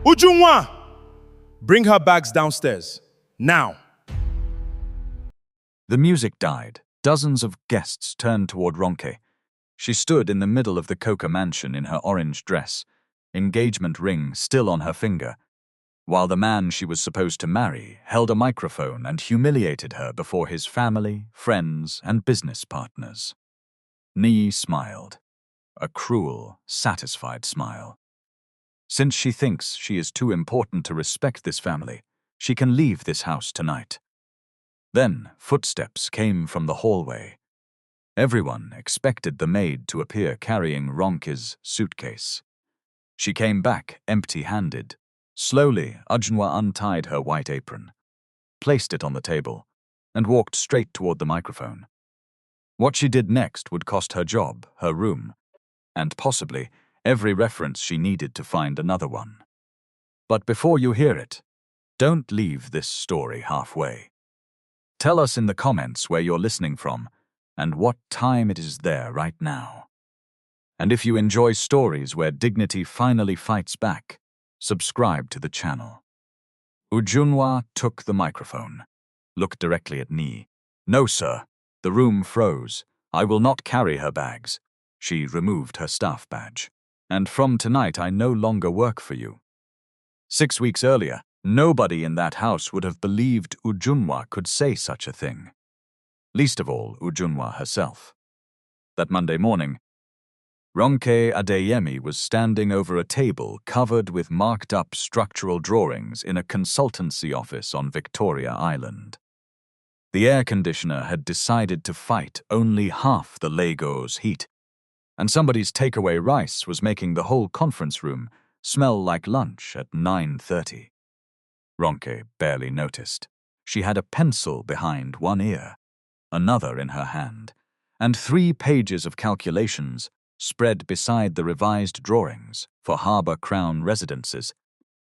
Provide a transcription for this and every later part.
Ujunwa! Bring her bags downstairs. Now. The music died. Dozens of guests turned toward Ronke. She stood in the middle of the Coker mansion in her orange dress, engagement ring still on her finger, while the man she was supposed to marry held a microphone and humiliated her before his family, friends, and business partners. Niyi smiled, a cruel, satisfied smile. Since she thinks she is too important to respect this family, she can leave this house tonight. Then footsteps came from the hallway. Everyone expected the maid to appear carrying Ronke's suitcase. She came back empty-handed. Slowly, Ujunwa untied her white apron, placed it on the table, and walked straight toward the microphone. What she did next would cost her job, her room, and possibly every reference she needed to find another one. But before you hear it, don't leave this story halfway. Tell us in the comments where you're listening from and what time it is there right now. And if you enjoy stories where dignity finally fights back, subscribe to the channel. Ujunwa took the microphone, looked directly at Niyi. No, sir. The room froze. I will not carry her bags. She removed her staff badge. And from tonight I no longer work for you. 6 weeks earlier, nobody in that house would have believed Ujunwa could say such a thing. Least of all, Ujunwa herself. That Monday morning, Ronke Adeyemi was standing over a table covered with marked-up structural drawings in a consultancy office on Victoria Island. The air conditioner had decided to fight only half the Lagos heat, and somebody's takeaway rice was making the whole conference room smell like lunch at 9:30. Ronke barely noticed. She had a pencil behind one ear, another in her hand, and 3 pages of calculations spread beside the revised drawings for Harbour Crown Residences,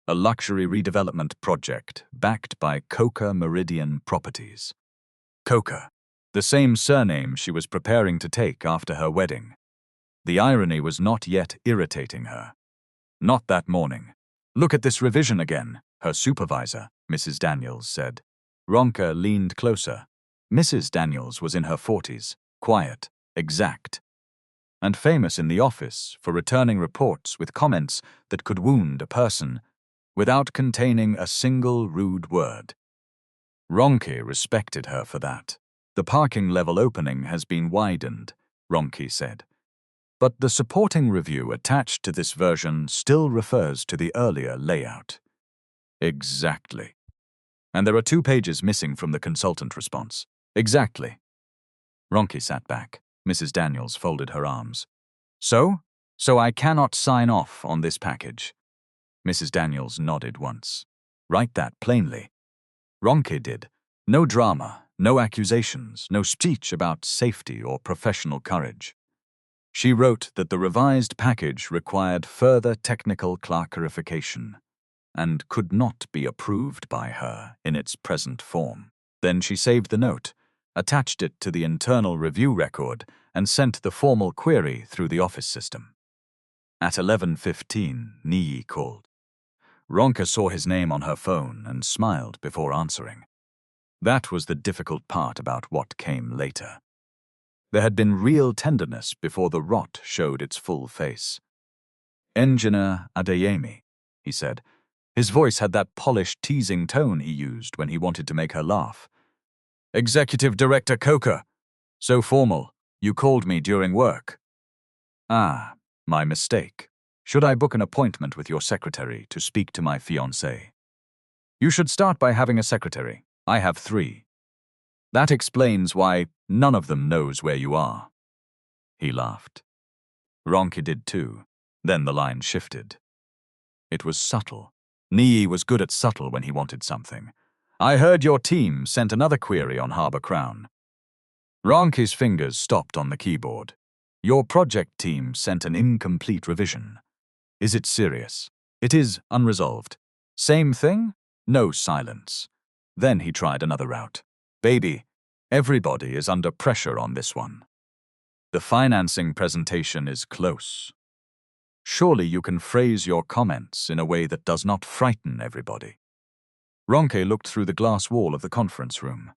a luxury redevelopment project backed by Coker Meridian Properties. Coker, the same surname she was preparing to take after her wedding. The irony was not yet irritating her. Not that morning. Look at this revision again, her supervisor, Mrs. Daniels, said. Ronke leaned closer. Mrs. Daniels was in her 40s, quiet, exact, and famous in the office for returning reports with comments that could wound a person without containing a single rude word. Ronke respected her for that. The parking level opening has been widened, Ronke said. But the supporting review attached to this version still refers to the earlier layout. Exactly. And there are 2 pages missing from the consultant response. Exactly. Ronke sat back. Mrs. Daniels folded her arms. So I cannot sign off on this package. Mrs. Daniels nodded once. Write that plainly. Ronke did. No drama, no accusations, no speech about safety or professional courage. She wrote that the revised package required further technical clarification and could not be approved by her in its present form. Then she saved the note, attached it to the internal review record, and sent the formal query through the office system. At 11:15, Niyi called. Ronke saw his name on her phone and smiled before answering. That was the difficult part about what came later. There had been real tenderness before the rot showed its full face. Engineer Adeyemi, he said. His voice had that polished, teasing tone he used when he wanted to make her laugh. Executive Director Coker. So formal. You called me during work. Ah, my mistake. Should I book an appointment with your secretary to speak to my fiancé? You should start by having a secretary. I have 3. That explains why none of them knows where you are. He laughed. Ronke did too. Then the line shifted. It was subtle. Niyi was good at subtle when he wanted something. I heard your team sent another query on Harbour Crown. Ronke's fingers stopped on the keyboard. Your project team sent an incomplete revision. Is it serious? It is unresolved. Same thing? No silence. Then he tried another route. Baby, everybody is under pressure on this one. The financing presentation is close. Surely you can phrase your comments in a way that does not frighten everybody. Ronke looked through the glass wall of the conference room.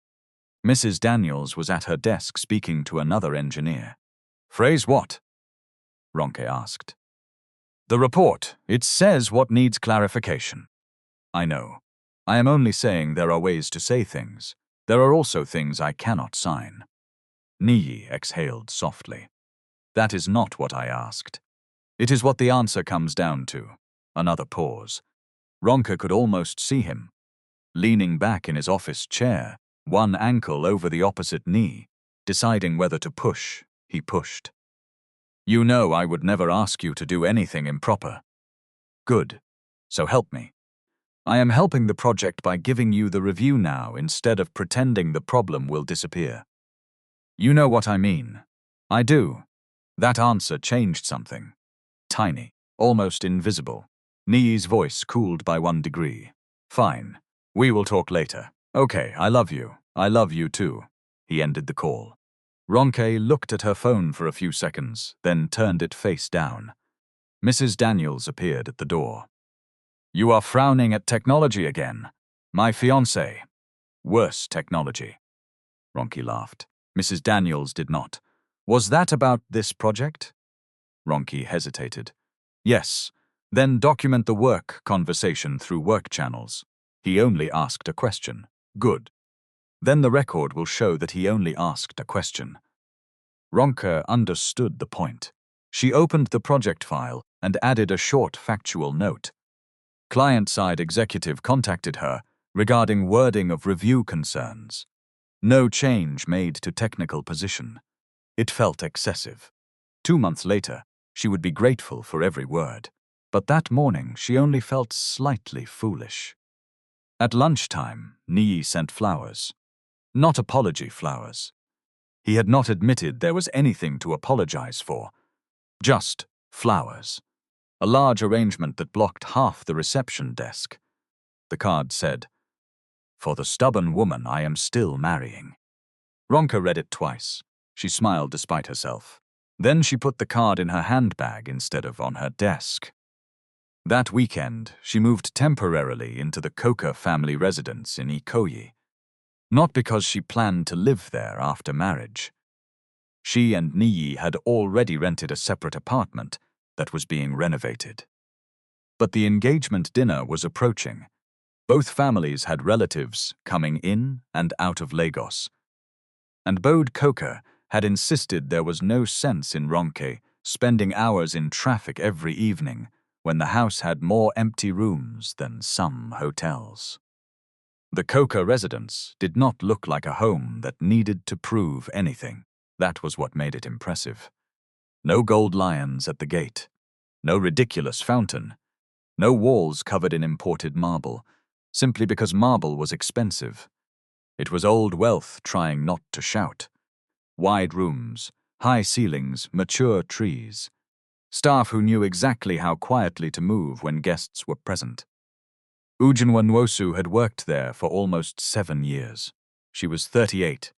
Mrs. Daniels was at her desk speaking to another engineer. Phrase what? Ronke asked. The report. It says what needs clarification. I know. I am only saying there are ways to say things. There are also things I cannot sign. Niyi exhaled softly. That is not what I asked. It is what the answer comes down to. Another pause. Ronke could almost see him. Leaning back in his office chair, one ankle over the opposite knee, deciding whether to push, he pushed. You know I would never ask you to do anything improper. Good. So help me. I am helping the project by giving you the review now instead of pretending the problem will disappear. You know what I mean. I do. That answer changed something. Tiny, almost invisible. Niyi's voice cooled by 1 degree. Fine. We will talk later. Okay, I love you. I love you too. He ended the call. Ronke looked at her phone for a few seconds, then turned it face down. Mrs. Daniels appeared at the door. You are frowning at technology again. My fiancé. Worse technology. Ronke laughed. Mrs. Daniels did not. Was that about this project? Ronke hesitated. Yes. Then document the work conversation through work channels. He only asked a question. Good. Then the record will show that he only asked a question. Ronke understood the point. She opened the project file and added a short factual note. Client-side executive contacted her regarding wording of review concerns. No change made to technical position. It felt excessive. 2 months later, she would be grateful for every word. But that morning, she only felt slightly foolish. At lunchtime, Niyi sent flowers. Not apology flowers. He had not admitted there was anything to apologize for. Just flowers. A large arrangement that blocked half the reception desk. The card said, For the stubborn woman I am still marrying. Ronke read it twice. She smiled despite herself. Then she put the card in her handbag instead of on her desk. That weekend, she moved temporarily into the Coker family residence in Ikoyi. Not because she planned to live there after marriage. She and Niyi had already rented a separate apartment that was being renovated. But the engagement dinner was approaching. Both families had relatives coming in and out of Lagos. And Bode Coker had insisted there was no sense in Ronke spending hours in traffic every evening when the house had more empty rooms than some hotels. The Coker residence did not look like a home that needed to prove anything. That was what made it impressive. No gold lions at the gate. No ridiculous fountain. No walls covered in imported marble, simply because marble was expensive. It was old wealth trying not to shout. Wide rooms, high ceilings, mature trees. Staff who knew exactly how quietly to move when guests were present. Ujunwa had worked there for almost 7 years. She was 38.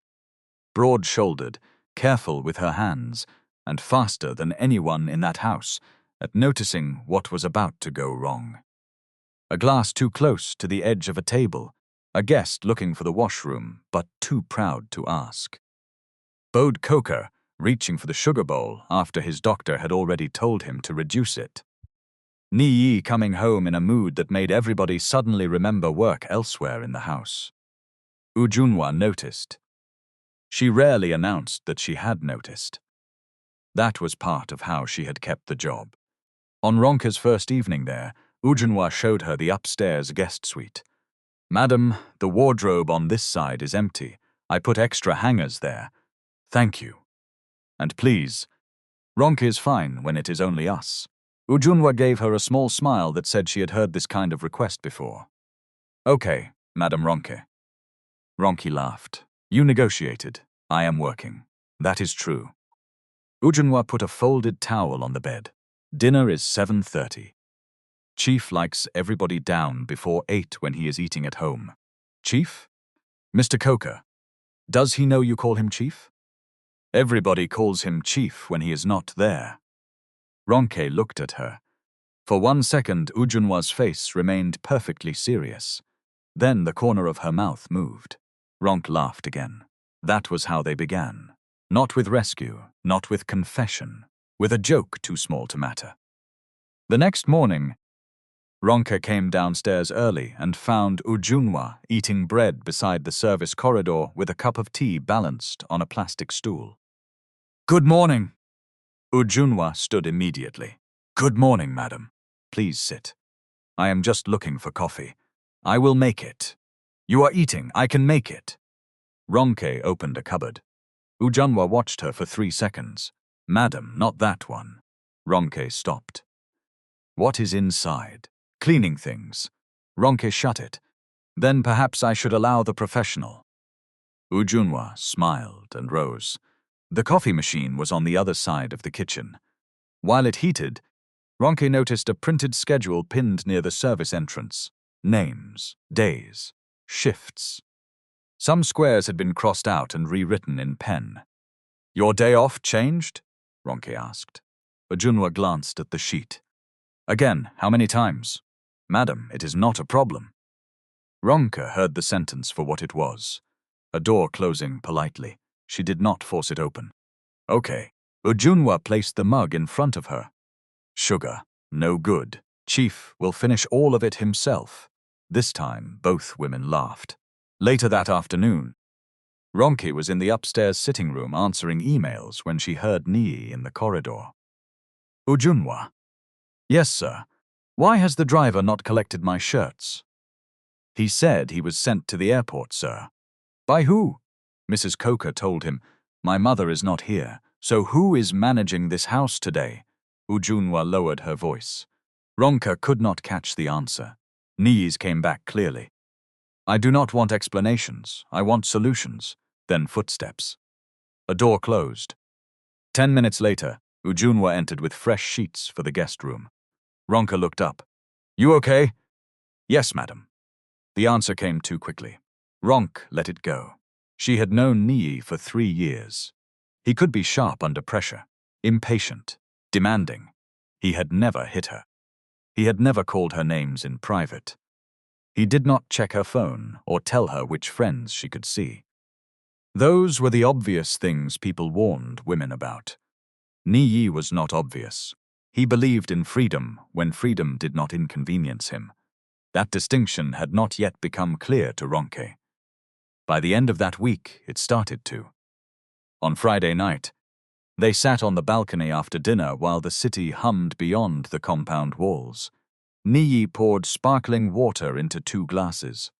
Broad-shouldered, careful with her hands, and faster than anyone in that house at noticing what was about to go wrong. A glass too close to the edge of a table, a guest looking for the washroom but too proud to ask. Bode Coker reaching for the sugar bowl after his doctor had already told him to reduce it. Niyi coming home in a mood that made everybody suddenly remember work elsewhere in the house. Ujunwa noticed. She rarely announced that she had noticed. That was part of how she had kept the job. On Ronke's first evening there, Ujunwa showed her the upstairs guest suite. Madam, the wardrobe on this side is empty. I put extra hangers there. Thank you. And please, Ronke is fine when it is only us. Ujunwa gave her a small smile that said she had heard this kind of request before. Okay, Madam Ronke. Ronke laughed. You negotiated. I am working. That is true. Ujunwa put a folded towel on the bed. Dinner is 7:30. Chief likes everybody down before 8 when he is eating at home. Chief? Mr. Coker. Does he know you call him Chief? Everybody calls him Chief when he is not there. Ronke looked at her, For 1 second, Ujunwa's face remained perfectly serious. Then the corner of her mouth moved. Ronke laughed again. That was how they began. Not with rescue, not with confession, with a joke too small to matter. The next morning, Ronke came downstairs early and found Ujunwa eating bread beside the service corridor with a cup of tea balanced on a plastic stool. "Good morning." Ujunwa stood immediately. "Good morning, madam. Please sit. I am just looking for coffee. I will make it." "You are eating. I can make it." Ronke opened a cupboard. Ujunwa watched her for 3 seconds. "Madam, not that one." Ronke stopped. "What is inside?" "Cleaning things." Ronke shut it. "Then perhaps I should allow the professional." Ujunwa smiled and rose. The coffee machine was on the other side of the kitchen. While it heated, Ronke noticed a printed schedule pinned near the service entrance. Names, days, shifts. Some squares had been crossed out and rewritten in pen. "Your day off changed?" Ronke asked. Ujunwa glanced at the sheet. "Again, how many times?" "Madam, it is not a problem." Ronke heard the sentence for what it was. A door closing politely. She did not force it open. "Okay." Ujunwa placed the mug in front of her. "Sugar. No good. Chief will finish all of it himself." This time, both women laughed. Later that afternoon, Ronke was in the upstairs sitting room answering emails when she heard Niyi in the corridor. "Ujunwa." "Yes, sir. Why has the driver not collected my shirts?" "He said he was sent to the airport, sir." "By who?" Mrs. Coker told him. "My mother is not here, so who is managing this house today?" Ujunwa lowered her voice. Ronke could not catch the answer. Niyi's came back clearly. "I do not want explanations. I want solutions." Then footsteps. A door closed. 10 minutes later, Ujunwa entered with fresh sheets for the guest room. Ronke looked up. "You okay?" "Yes, madam." The answer came too quickly. Ronke let it go. She had known Niyi for 3 years. He could be sharp under pressure, impatient, demanding. He had never hit her. He had never called her names in private. He did not check her phone or tell her which friends she could see. Those were the obvious things people warned women about. Niyi was not obvious. He believed in freedom when freedom did not inconvenience him. That distinction had not yet become clear to Ronke. By the end of that week, it started to. On Friday night, they sat on the balcony after dinner while the city hummed beyond the compound walls. Niyi poured sparkling water into 2 glasses.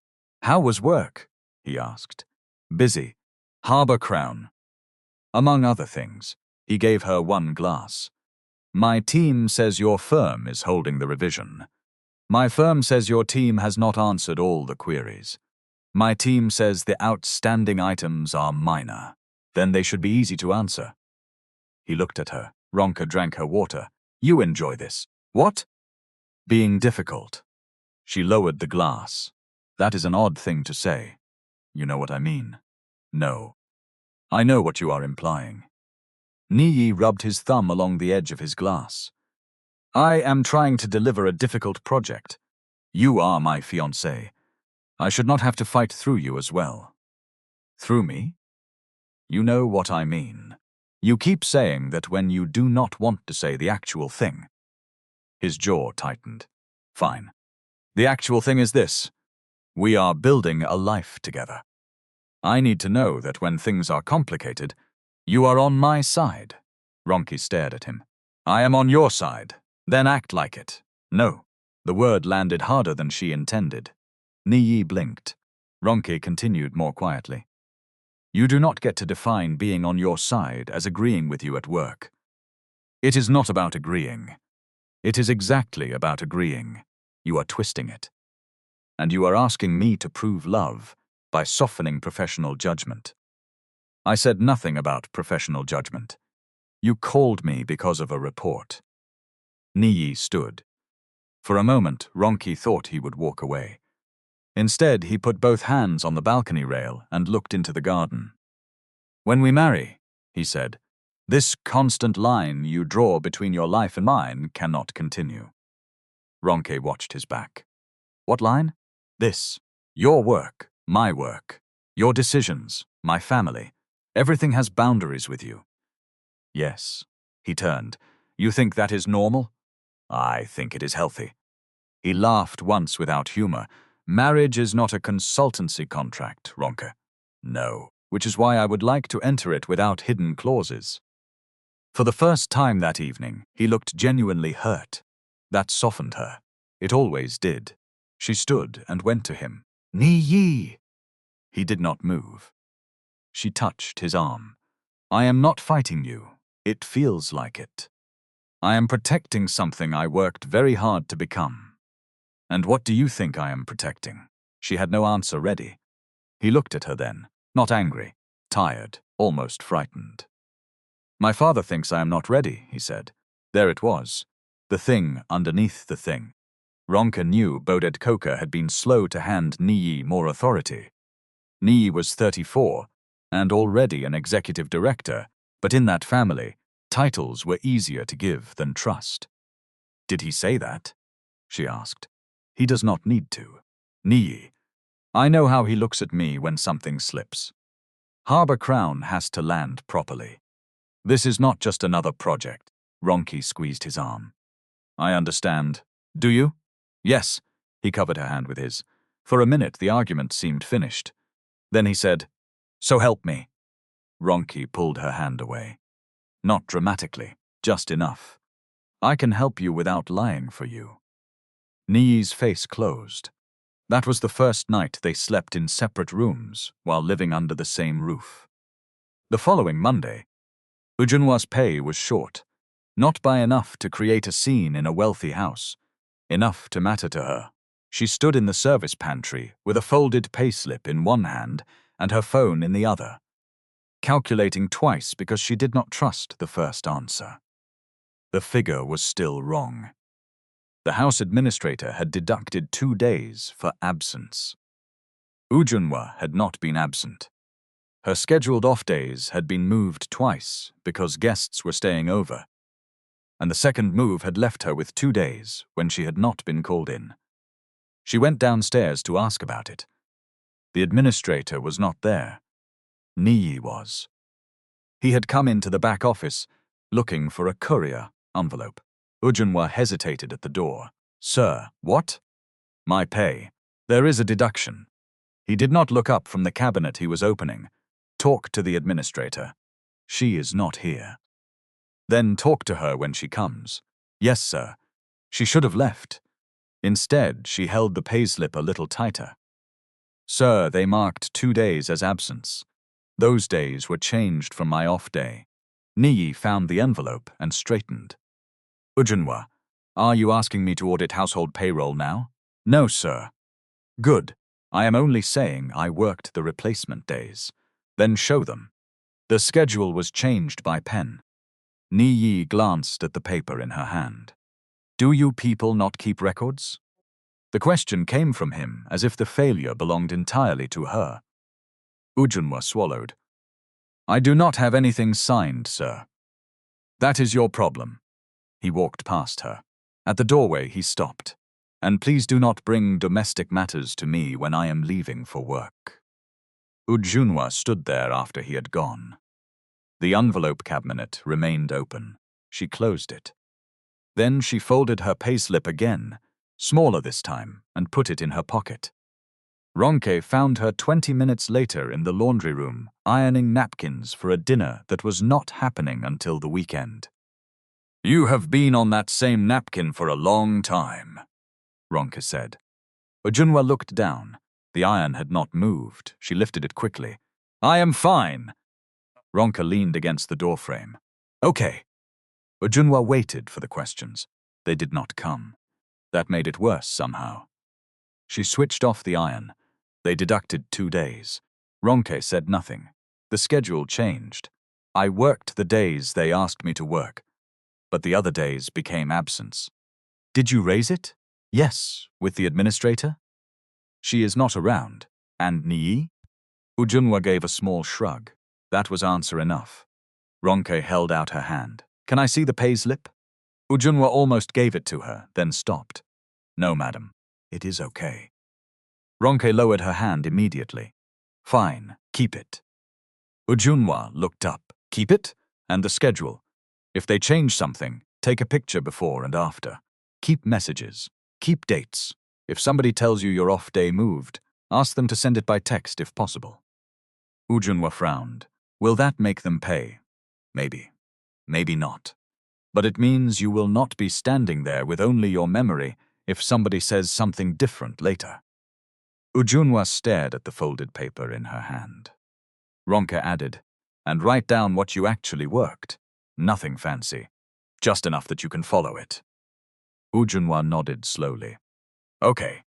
"How was work?" he asked. "Busy. Harbor Crown." Among other things, he gave her 1 glass. "My team says your firm is holding the revision. My firm says your team has not answered all the queries. My team says the outstanding items are minor. Then they should be easy to answer." He looked at her. Ronke drank her water. "You enjoy this." "What?" "Being difficult." She lowered the glass. "That is an odd thing to say. You know what I mean?" "No." "I know what you are implying." Niyi rubbed his thumb along the edge of his glass. "I am trying to deliver a difficult project. You are my fiancé. I should not have to fight through you as well." "Through me?" "You know what I mean. You keep saying that when you do not want to say the actual thing." His jaw tightened. "Fine. The actual thing is this. We are building a life together. I need to know that when things are complicated, you are on my side." Ronke stared at him. "I am on your side. Then act like it." "No." The word landed harder than she intended. Niyi blinked. Ronke continued more quietly. "You do not get to define being on your side as agreeing with you at work. It is not about agreeing. It is exactly about agreeing. You are twisting it. And you are asking me to prove love by softening professional judgment." "I said nothing about professional judgment. You called me because of a report." Niyi stood. For a moment, Ronke thought he would walk away. Instead, he put both hands on the balcony rail and looked into the garden. "When we marry," he said, "this constant line you draw between your life and mine cannot continue. Ronke watched his back. What line? This. Your work, my work. Your decisions, my family. Everything has boundaries with you. Yes. He turned. You think that is normal? I think it is healthy. He laughed once without humor. Marriage is not a consultancy contract, Ronke. No, which is why I would like to enter it without hidden clauses. For the first time that evening, he looked genuinely hurt. That softened her. It always did. She stood and went to him. Niyi! He did not move. She touched his arm. I am not fighting you. It feels like it. I am protecting something I worked very hard to become. And what do you think I am protecting? She had no answer ready. He looked at her then, not angry, tired, almost frightened. My father thinks I am not ready, he said. There it was. The thing underneath the thing. Ronke knew Niyi Coker had been slow to hand Niyi more authority. Niyi was 34 and already an executive director, but in that family, titles were easier to give than trust. Did he say that? She asked. He does not need to. Niyi, I know how he looks at me when something slips. Harbor Crown has to land properly. This is not just another project. Ronke squeezed his arm. I understand. Do you? Yes. He covered her hand with his. For a minute, the argument seemed finished. Then he said, So help me. Ronke pulled her hand away. Not dramatically, just enough. I can help you without lying for you. Niyi's face closed. That was the first night they slept in separate rooms while living under the same roof. The following Monday, Ujunwa's pay was short, not by enough to create a scene in a wealthy house, enough to matter to her. She stood in the service pantry with a folded payslip in one hand and her phone in the other, calculating twice because she did not trust the first answer. The figure was still wrong. The house administrator had deducted 2 days for absence. Ujunwa had not been absent. Her scheduled off days had been moved twice because guests were staying over, and the second move had left her with 2 days when she had not been called in. She went downstairs to ask about it. The administrator was not there. Niyi was. He had come into the back office looking for a courier envelope. Ujunwa hesitated at the door. Sir, what? My pay. There is a deduction. He did not look up from the cabinet he was opening. Talk to the administrator. She is not here. Then talk to her when she comes. Yes, sir. She should have left. Instead, she held the payslip a little tighter. Sir, they marked 2 days as absence. Those days were changed from my off day. Niyi found the envelope and straightened. Ujunwa, are you asking me to audit household payroll now? No, sir. Good. I am only saying I worked the replacement days. Then show them. The schedule was changed by pen. Niyi glanced at the paper in her hand. Do you people not keep records? The question came from him as if the failure belonged entirely to her. Ujunwa swallowed. I do not have anything signed, sir. That is your problem. He walked past her. At the doorway, he stopped. And please do not bring domestic matters to me when I am leaving for work. Ujunwa stood there after he had gone. The envelope cabinet remained open. She closed it. Then she folded her payslip again, smaller this time, and put it in her pocket. Ronke found her 20 minutes later in the laundry room, ironing napkins for a dinner that was not happening until the weekend. You have been on that same napkin for a long time, Ronke said. Ujunwa looked down. The iron had not moved. She lifted it quickly. I am fine. Ronke leaned against the doorframe. Okay. Ujunwa waited for the questions. They did not come. That made it worse somehow. She switched off the iron. They deducted 2 days. Ronke said nothing. The schedule changed. I worked the days they asked me to work, but the other days became absence. Did you raise it? Yes, with the administrator. She is not around. And Niyi? Ujunwa gave a small shrug. That was answer enough. Ronke held out her hand. Can I see the payslip? Ujunwa almost gave it to her, then stopped. No, madam. It is okay. Ronke lowered her hand immediately. Fine, keep it. Ujunwa looked up. Keep it? And the schedule. If they change something, take a picture before and after. Keep messages. Keep dates. If somebody tells you your off day moved, ask them to send it by text if possible. Ujunwa frowned. Will that make them pay? Maybe. Maybe not. But it means you will not be standing there with only your memory if somebody says something different later. Ujunwa stared at the folded paper in her hand. Ronke added, and write down what you actually worked. Nothing fancy. Just enough that you can follow it. Ujunwa nodded slowly. Okay.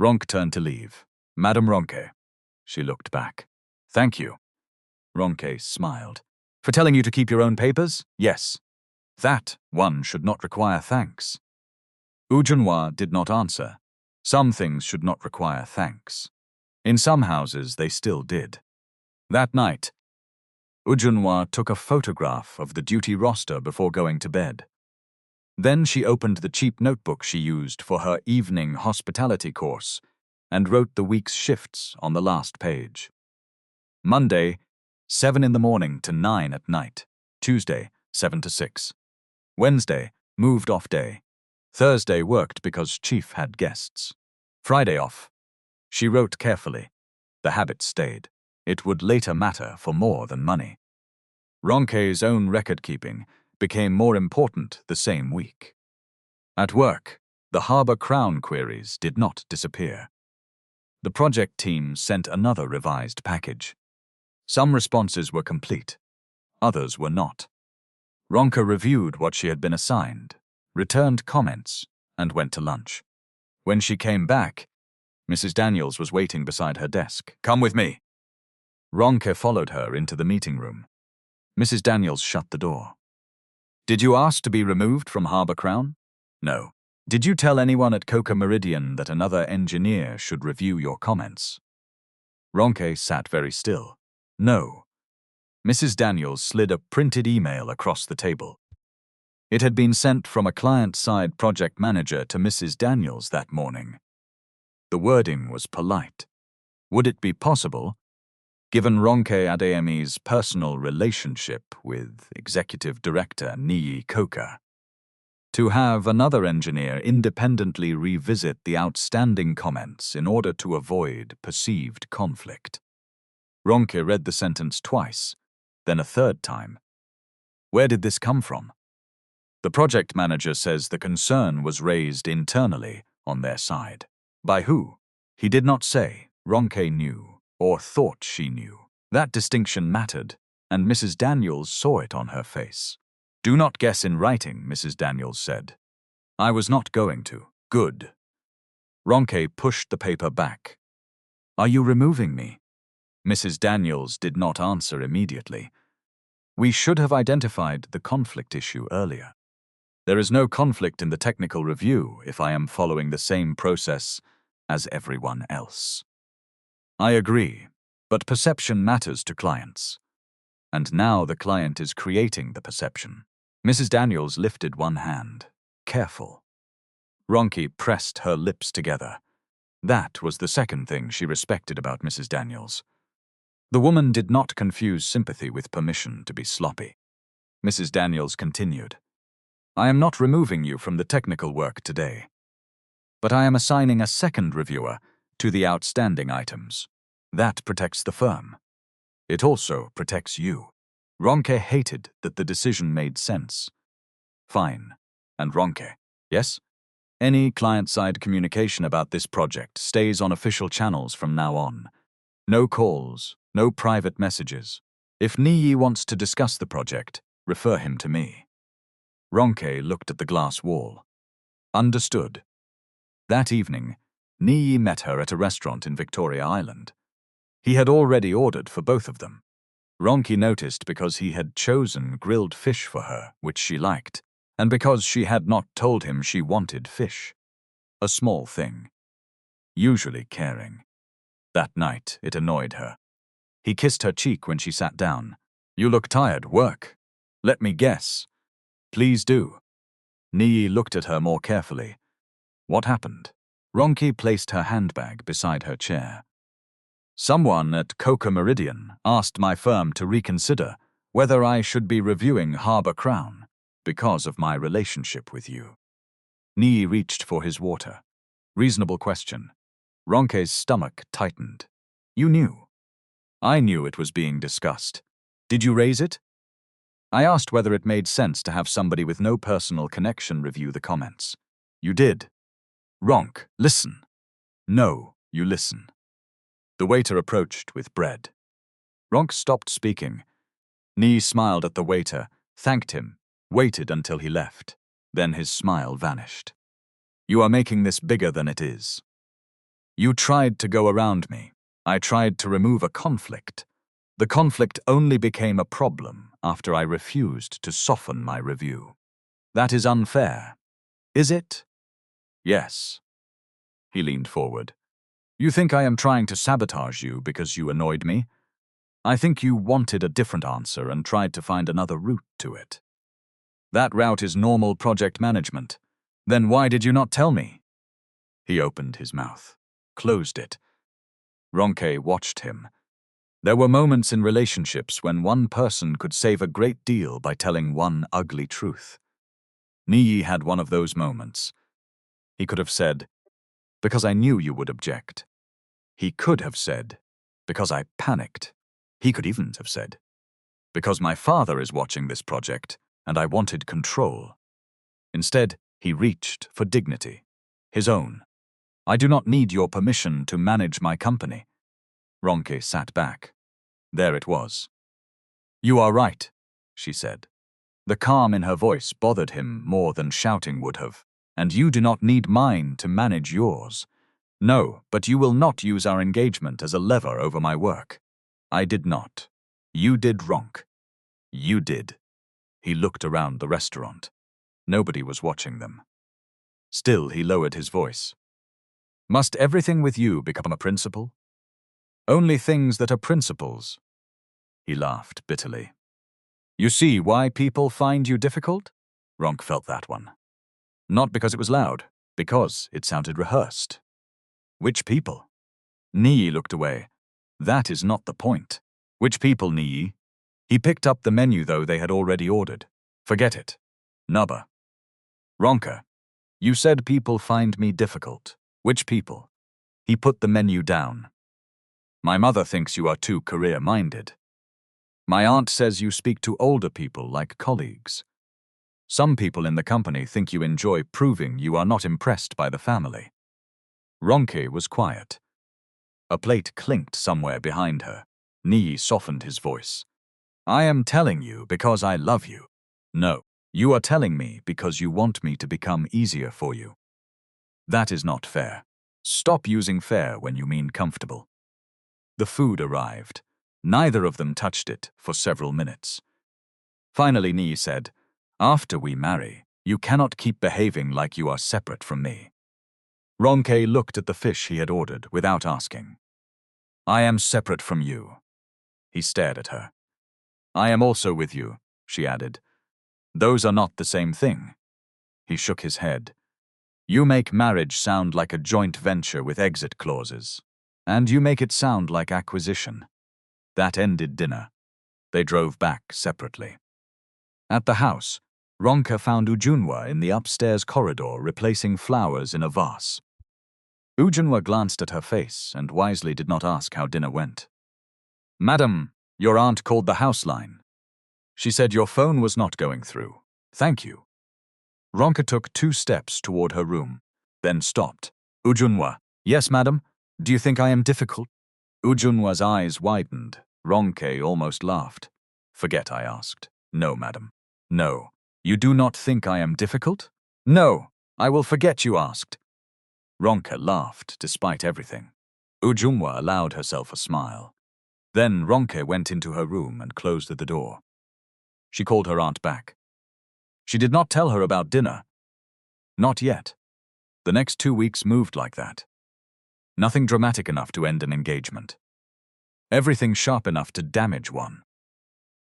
Ronke turned to leave. Madam Ronke. She looked back. Thank you. Ronke smiled. For telling you to keep your own papers? Yes. That one should not require thanks. Ujunwa did not answer. Some things should not require thanks. In some houses, they still did. That night, Ujunwa took a photograph of the duty roster before going to bed. Then she opened the cheap notebook she used for her evening hospitality course and wrote the week's shifts on the last page. Monday, 7 in the morning to 9 at night. Tuesday, 7 to 6. Wednesday, moved off day. Thursday worked because Chief had guests. Friday off. She wrote carefully. The habit stayed. It would later matter for more than money. Ronke's own record-keeping became more important the same week. At work, the Harbour Crown queries did not disappear. The project team sent another revised package. Some responses were complete. Others were not. Ronke reviewed what she had been assigned, returned comments, and went to lunch. When she came back, Mrs. Daniels was waiting beside her desk. Come with me. Ronke followed her into the meeting room. Mrs. Daniels shut the door. Did you ask to be removed from Harbour Crown? No. Did you tell anyone at Coker Meridian that another engineer should review your comments? Ronke sat very still. No. Mrs. Daniels slid a printed email across the table. It had been sent from a client-side project manager to Mrs. Daniels that morning. The wording was polite. Would it be possible, given Ronke Adeyemi's personal relationship with Executive Director Niyi Coker, to have another engineer independently revisit the outstanding comments in order to avoid perceived conflict? Ronke read the sentence twice, then a third time. Where did this come from? The project manager says the concern was raised internally on their side. By who? He did not say. Ronke knew, or thought she knew. That distinction mattered, and Mrs. Daniels saw it on her face. Do not guess in writing, Mrs. Daniels said. I was not going to. Good. Ronke pushed the paper back. Are you removing me? Mrs. Daniels did not answer immediately. We should have identified the conflict issue earlier. There is no conflict in the technical review if I am following the same process as everyone else. I agree, but perception matters to clients. And now the client is creating the perception. Mrs. Daniels lifted one hand. Careful. Ronke pressed her lips together. That was the second thing she respected about Mrs. Daniels. The woman did not confuse sympathy with permission to be sloppy. Mrs. Daniels continued. I am not removing you from the technical work today, but I am assigning a second reviewer to the outstanding items. That protects the firm. It also protects you. Ronke hated that the decision made sense. Fine. And Ronke, yes? Any client-side communication about this project stays on official channels from now on. No calls, no private messages. If Niyi wants to discuss the project, refer him to me. Ronke looked at the glass wall. Understood. That evening, Niyi met her at a restaurant in Victoria Island. He had already ordered for both of them. Ronke noticed because he had chosen grilled fish for her, which she liked, and because she had not told him she wanted fish. A small thing. Usually caring. That night, it annoyed her. He kissed her cheek when she sat down. You look tired. Work. Let me guess. Please do. Niyi looked at her more carefully. What happened? Ronke placed her handbag beside her chair. Someone at Coker Meridian asked my firm to reconsider whether I should be reviewing Harbour Crown because of my relationship with you. Niyi reached for his water. Reasonable question. Ronke's stomach tightened. You knew. I knew it was being discussed. Did you raise it? I asked whether it made sense to have somebody with no personal connection review the comments. You did. Ronke, listen. No, you listen. The waiter approached with bread. Ronke stopped speaking. Niyi smiled at the waiter, thanked him, waited until he left. Then his smile vanished. You are making this bigger than it is. You tried to go around me. I tried to remove a conflict. The conflict only became a problem after I refused to soften my review. That is unfair. Is it? Yes. He leaned forward. You think I am trying to sabotage you because you annoyed me? I think you wanted a different answer and tried to find another route to it. That route is normal project management. Then why did you not tell me? He opened his mouth, closed it. Ronke watched him. There were moments in relationships when one person could save a great deal by telling one ugly truth. Niyi had one of those moments. He could have said, because I knew you would object. He could have said, because I panicked. He could even have said, because my father is watching this project and I wanted control. Instead, he reached for dignity, his own. I do not need your permission to manage my company. Ronke sat back. There it was. You are right, she said. The calm in her voice bothered him more than shouting would have. And you do not need mine to manage yours. No, but you will not use our engagement as a lever over my work. I did not. You did, Ronke. You did. He looked around the restaurant. Nobody was watching them. Still, he lowered his voice. Must everything with you become a principle? Only things that are principles. He laughed bitterly. You see why people find you difficult? Ronke felt that one. Not because it was loud, because it sounded rehearsed. Which people? Niyi looked away. That is not the point. Which people, Niyi? He picked up the menu though they had already ordered. Forget it. Nubba. Ronke, you said people find me difficult. Which people? He put the menu down. My mother thinks you are too career-minded. My aunt says you speak to older people like colleagues. Some people in the company think you enjoy proving you are not impressed by the family. Ronke was quiet. A plate clinked somewhere behind her. Niyi softened his voice. I am telling you because I love you. No, you are telling me because you want me to become easier for you. That is not fair. Stop using fair when you mean comfortable. The food arrived. Neither of them touched it for several minutes. Finally, Niyi said, after we marry, you cannot keep behaving like you are separate from me. Ronke looked at the fish he had ordered without asking. I am separate from you. He stared at her. I am also with you, she added. Those are not the same thing. He shook his head. You make marriage sound like a joint venture with exit clauses, and you make it sound like acquisition. That ended dinner. They drove back separately. At the house, Ronke found Ujunwa in the upstairs corridor replacing flowers in a vase. Ujunwa glanced at her face and wisely did not ask how dinner went. Madam, your aunt called the house line. She said your phone was not going through. Thank you. Ronke took 2 steps toward her room, then stopped. Ujunwa, yes, madam? Do you think I am difficult? Ujunwa's eyes widened. Ronke almost laughed. Forget I asked. No, madam. No. You do not think I am difficult? No. I will forget you asked. Ronke laughed despite everything. Ujunwa allowed herself a smile. Then Ronke went into her room and closed the door. She called her aunt back. She did not tell her about dinner. Not yet. The next 2 weeks moved like that. Nothing dramatic enough to end an engagement. Everything sharp enough to damage one.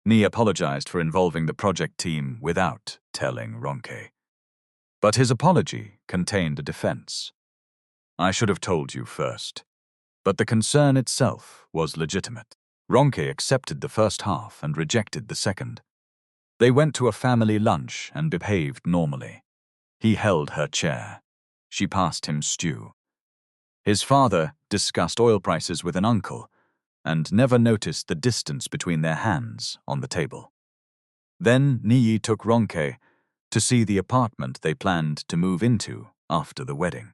Niyi apologized for involving the project team without telling Ronke. But his apology contained a defense. I should have told you first. But the concern itself was legitimate. Ronke accepted the first half and rejected the second. They went to a family lunch and behaved normally. He held her chair. She passed him stew. His father discussed oil prices with an uncle and never noticed the distance between their hands on the table. Then Niyi took Ronke to see the apartment they planned to move into after the wedding.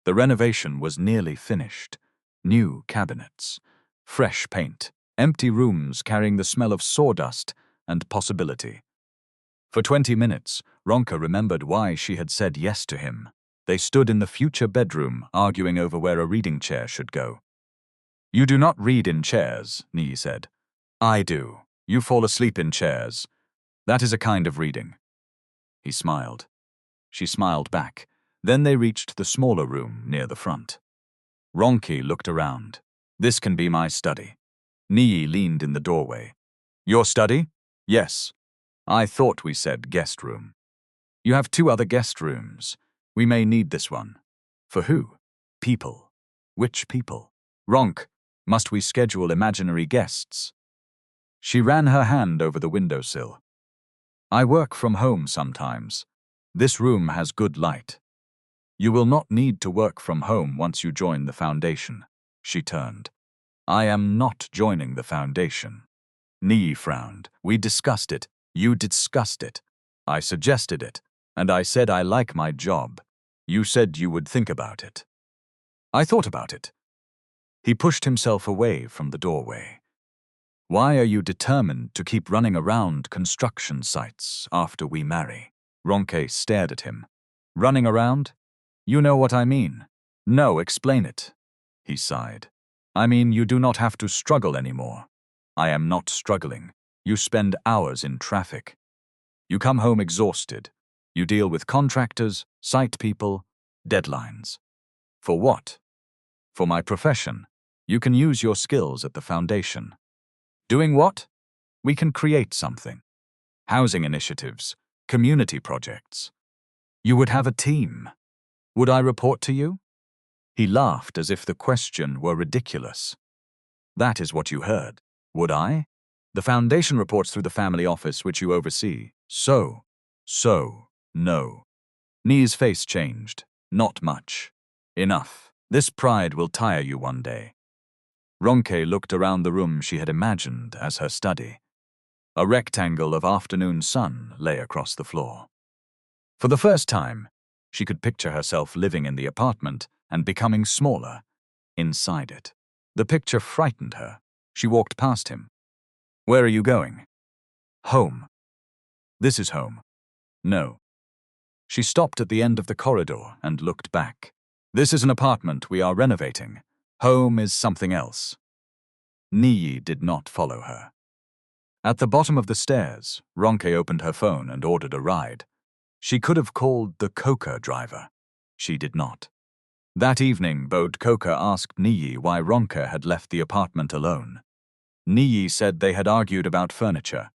The renovation was nearly finished. New cabinets, fresh paint, empty rooms carrying the smell of sawdust and possibility. For 20 minutes, Ronke remembered why she had said yes to him. They stood in the future bedroom, arguing over where a reading chair should go. You do not read in chairs, Niyi said. I do. You fall asleep in chairs. That is a kind of reading. He smiled. She smiled back. Then they reached the smaller room near the front. Ronke looked around. This can be my study. Niyi leaned in the doorway. Your study? Yes. I thought we said guest room. You have 2 other guest rooms. We may need this one. For who? People. Which people? Ronke, must we schedule imaginary guests? She ran her hand over the windowsill. I work from home sometimes. This room has good light. You will not need to work from home once you join the foundation. She turned. I am not joining the foundation. Niyi frowned. We discussed it. You discussed it. I suggested it. And I said I like my job. You said you would think about it. I thought about it. He pushed himself away from the doorway. Why are you determined to keep running around construction sites after we marry? Ronke stared at him. Running around? You know what I mean. No, explain it. He sighed. I mean, you do not have to struggle anymore. I am not struggling. You spend hours in traffic. You come home exhausted. You deal with contractors, site people, deadlines. For what? For my profession. You can use your skills at the foundation. Doing what? We can create something. Housing initiatives, community projects. You would have a team. Would I report to you? He laughed as if the question were ridiculous. That is what you heard. Would I? The foundation reports through the family office which you oversee. So, no. Niyi's face changed. Not much. Enough. This pride will tire you one day. Ronke looked around the room she had imagined as her study. A rectangle of afternoon sun lay across the floor. For the first time, she could picture herself living in the apartment and becoming smaller inside it. The picture frightened her. She walked past him. Where are you going? Home. This is home. No. She stopped at the end of the corridor and looked back. This is an apartment we are renovating. Home is something else. Niyi did not follow her. At the bottom of the stairs, Ronke opened her phone and ordered a ride. She could have called the Coker driver. She did not. That evening, Coker asked Niyi why Ronke had left the apartment alone. Niyi said they had argued about furniture.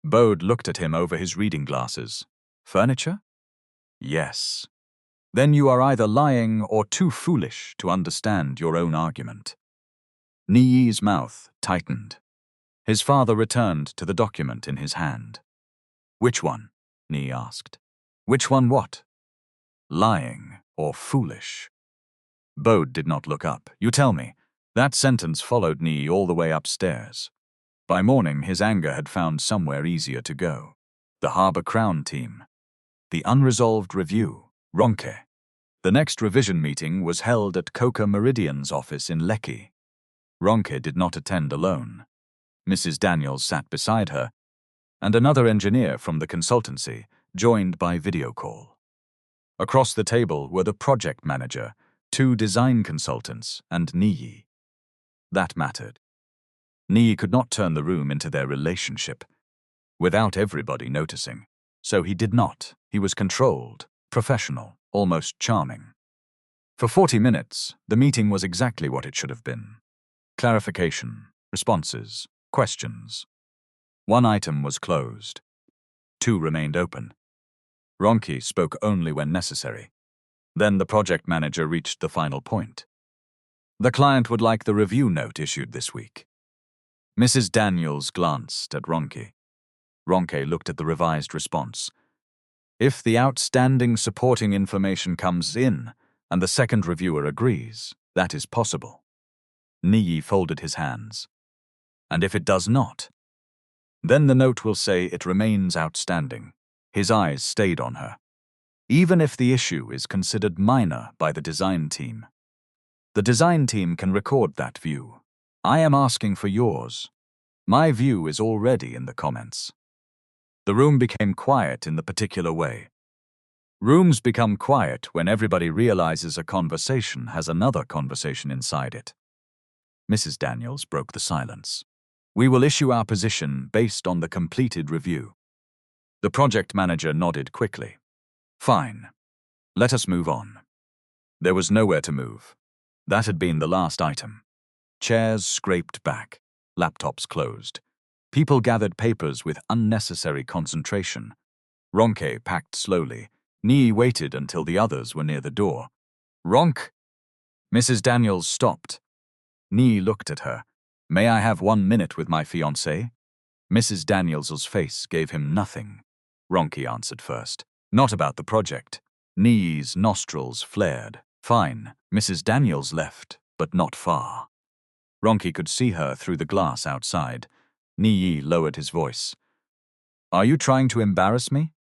Bode looked at him over his reading glasses. Furniture? Yes. Then you are either lying or too foolish to understand your own argument. Niyi's mouth tightened. His father returned to the document in his hand. Which one? Niyi asked. Which one what? Lying or foolish? Bode did not look up. You tell me. That sentence followed Niyi all the way upstairs. By morning, his anger had found somewhere easier to go. The Harbour Crown team. The unresolved review. Ronke. The next revision meeting was held at Coker Meridian's office in Lekki. Ronke did not attend alone. Mrs. Daniels sat beside her, and another engineer from the consultancy joined by video call. Across the table were the project manager, 2 design consultants, and Niyi. That mattered. Niyi could not turn the room into their relationship without everybody noticing. So he did not. He was controlled, professional, almost charming. For 40 minutes, the meeting was exactly what it should have been. Clarification, responses, questions. 1 item was closed. 2 remained open. Ronke spoke only when necessary. Then the project manager reached the final point. The client would like the review note issued this week. Mrs. Daniels glanced at Ronke. Ronke looked at the revised response. If the outstanding supporting information comes in and the second reviewer agrees, that is possible. Niyi folded his hands. And if it does not, then the note will say it remains outstanding. His eyes stayed on her. Even if the issue is considered minor by the design team, the design team can record that view. I am asking for yours. My view is already in the comments. The room became quiet in the particular way. Rooms become quiet when everybody realizes a conversation has another conversation inside it. Mrs. Daniels broke the silence. We will issue our position based on the completed review. The project manager nodded quickly. Fine. Let us move on. There was nowhere to move. That had been the last item. Chairs scraped back. Laptops closed. People gathered papers with unnecessary concentration. Ronke packed slowly. Niyi waited until the others were near the door. Ronke! Mrs. Daniels stopped. Niyi looked at her. May I have 1 minute with my fiancé? Mrs. Daniels's face gave him nothing. Ronke answered first. Not about the project. Niyi's nostrils flared. Fine. Mrs. Daniels left, but not far. Ronke could see her through the glass outside. Niyi lowered his voice. Are you trying to embarrass me?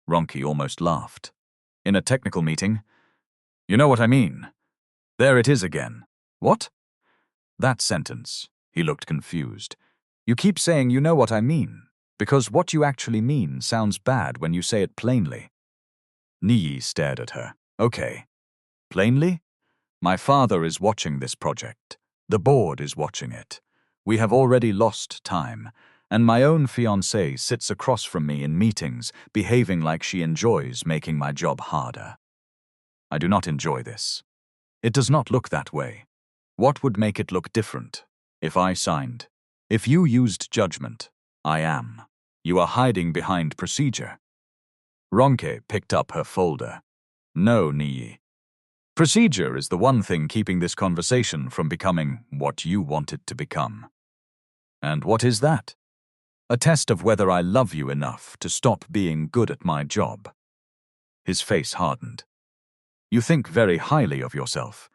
Ronke almost laughed. In a technical meeting? You know what I mean. There it is again. What? That sentence. He looked confused. You keep saying you know what I mean, because what you actually mean sounds bad when you say it plainly. Niyi stared at her. Okay. Plainly? My father is watching this project. The board is watching it. We have already lost time, and my own fiancée sits across from me in meetings, behaving like she enjoys making my job harder. I do not enjoy this. It does not look that way. What would make it look different? If I signed. If you used judgment. I am. You are hiding behind procedure. Ronke picked up her folder. No, Niyi. Procedure is the one thing keeping this conversation from becoming what you want it to become. And what is that? A test of whether I love you enough to stop being good at my job. His face hardened. You think very highly of yourself.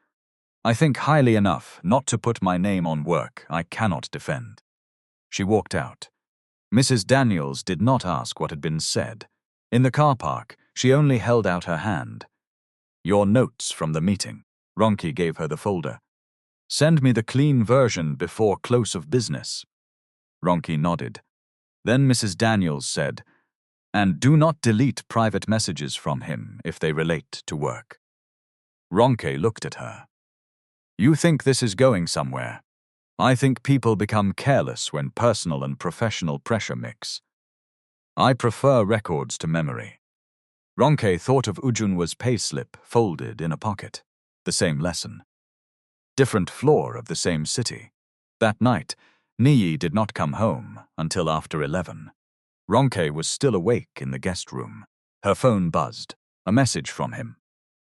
I think highly enough not to put my name on work I cannot defend. She walked out. Mrs. Daniels did not ask what had been said. In the car park, she only held out her hand. Your notes from the meeting. Ronke gave her the folder. Send me the clean version before close of business. Ronke nodded. Then Mrs. Daniels said, and do not delete private messages from him if they relate to work. Ronke looked at her. You think this is going somewhere. I think people become careless when personal and professional pressure mix. I prefer records to memory. Ronke thought of Ujunwa's payslip folded in a pocket. The same lesson. Different floor of the same city. That night, Niyi did not come home until after 11. Ronke was still awake in the guest room. Her phone buzzed. A message from him.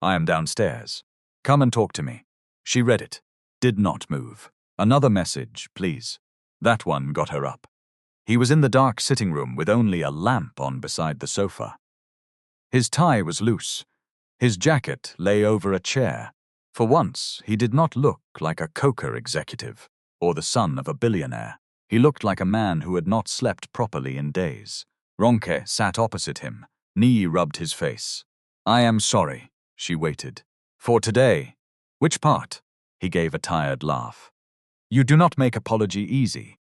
I am downstairs. Come and talk to me. She read it. Did not move. Another message, please. That one got her up. He was in the dark sitting room with only a lamp on beside the sofa. His tie was loose. His jacket lay over a chair. For once, he did not look like a Coker executive or the son of a billionaire. He looked like a man who had not slept properly in days. Ronke sat opposite him. Niyi rubbed his face. I am sorry, she waited. For today. Which part? He gave a tired laugh. You do not make apology easy.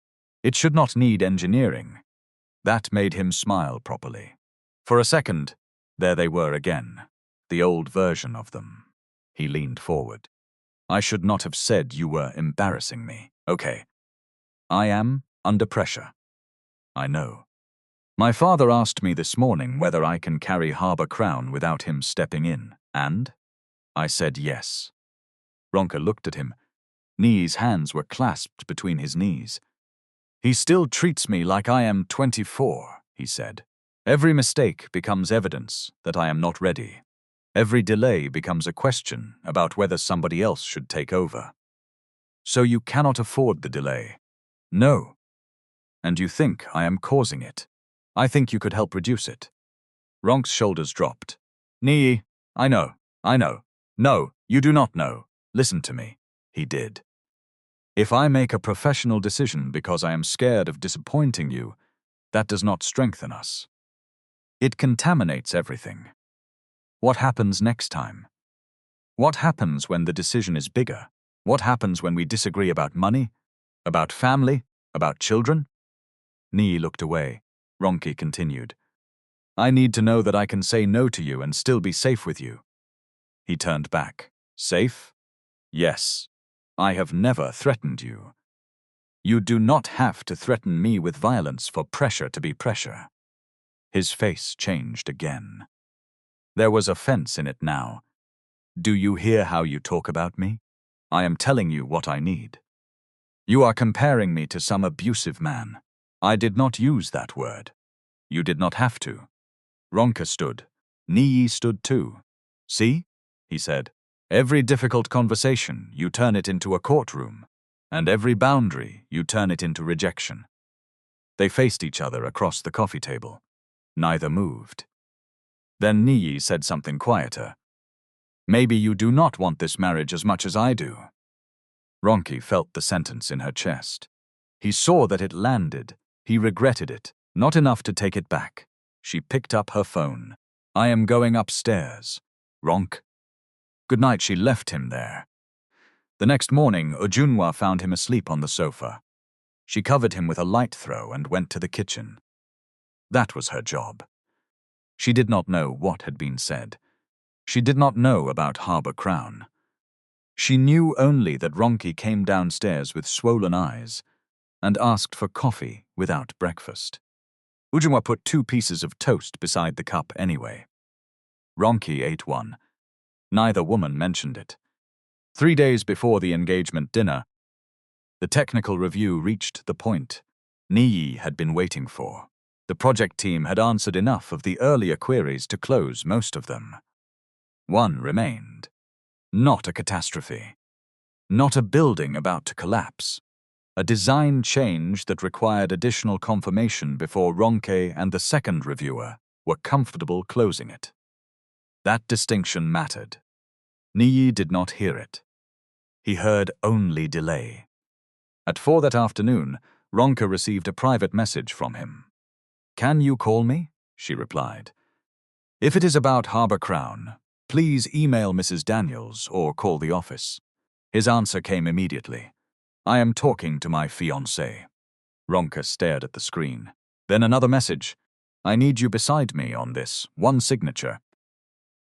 It should not need engineering. That made him smile properly. For a second, there they were again. The old version of them. He leaned forward. I should not have said you were embarrassing me. Okay. I am under pressure. I know. My father asked me this morning whether I can carry Harbour Crown without him stepping in, and I said yes. Ronke looked at him. Niyi's hands were clasped between his knees. He still treats me like I am 24, he said. Every mistake becomes evidence that I am not ready. Every delay becomes a question about whether somebody else should take over. So you cannot afford the delay. No. And you think I am causing it. I think you could help reduce it. Ronke's shoulders dropped. Niyi, I know. No, you do not know. Listen to me. He did. If I make a professional decision because I am scared of disappointing you, that does not strengthen us. It contaminates everything. What happens next time? What happens when the decision is bigger? What happens when we disagree about money? About family? About children? Niyi looked away. Ronke continued. I need to know that I can say no to you and still be safe with you. He turned back. Safe? Yes. I have never threatened you. You do not have to threaten me with violence for pressure to be pressure. His face changed again. There was offense in it now. Do you hear how you talk about me? I am telling you what I need. You are comparing me to some abusive man. I did not use that word. You did not have to. Ronke stood. Niyi stood too. See? He said. Every difficult conversation, you turn it into a courtroom. And every boundary, you turn it into rejection. They faced each other across the coffee table. Neither moved. Then Niyi said something quieter. Maybe you do not want this marriage as much as I do. Ronke felt the sentence in her chest. He saw that it landed. He regretted it, not enough to take it back. She picked up her phone. I am going upstairs. Ronke. Good night. She left him there. The next morning, Ujunwa found him asleep on the sofa. She covered him with a light throw and went to the kitchen. That was her job. She did not know what had been said. She did not know about Harbour Crown. She knew only that Ronke came downstairs with swollen eyes and asked for coffee without breakfast. Ujunwa put 2 pieces of toast beside the cup anyway. Ronke ate one. Neither woman mentioned it. 3 days before the engagement dinner, the technical review reached the point Niyi had been waiting for. The project team had answered enough of the earlier queries to close most of them. One remained. Not a catastrophe. Not a building about to collapse. A design change that required additional confirmation before Ronke and the second reviewer were comfortable closing it. That distinction mattered. Niyi did not hear it. He heard only delay. At 4 that afternoon, Ronke received a private message from him. Can you call me? She replied. If it is about Harbour Crown, please email Mrs. Daniels or call the office. His answer came immediately. I am talking to my fiancé. Ronke stared at the screen. Then another message. I need you beside me on this, 1 signature.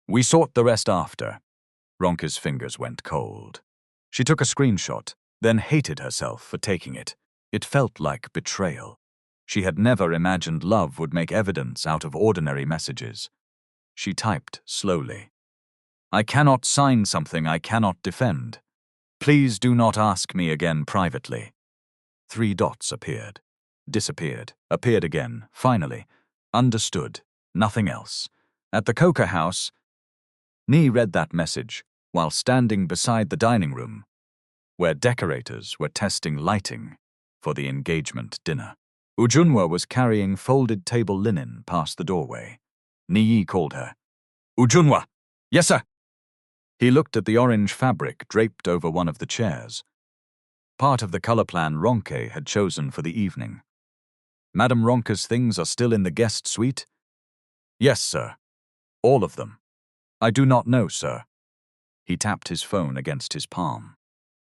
We sort the rest after. Ronke's fingers went cold. She took a screenshot, then hated herself for taking it. It felt like betrayal. She had never imagined love would make evidence out of ordinary messages. She typed slowly. I cannot sign something I cannot defend. Please do not ask me again privately. 3 dots appeared. Disappeared. Appeared again. Finally. Understood. Nothing else. At the Coker house, Niyi read that message while standing beside the dining room, where decorators were testing lighting for the engagement dinner. Ujunwa was carrying folded table linen past the doorway. Niyi called her. Ujunwa! Yes, sir! He looked at the orange fabric draped over one of the chairs, part of the color plan Ronke had chosen for the evening. Madam Ronke's things are still in the guest suite? Yes, sir. All of them. I do not know, sir. He tapped his phone against his palm.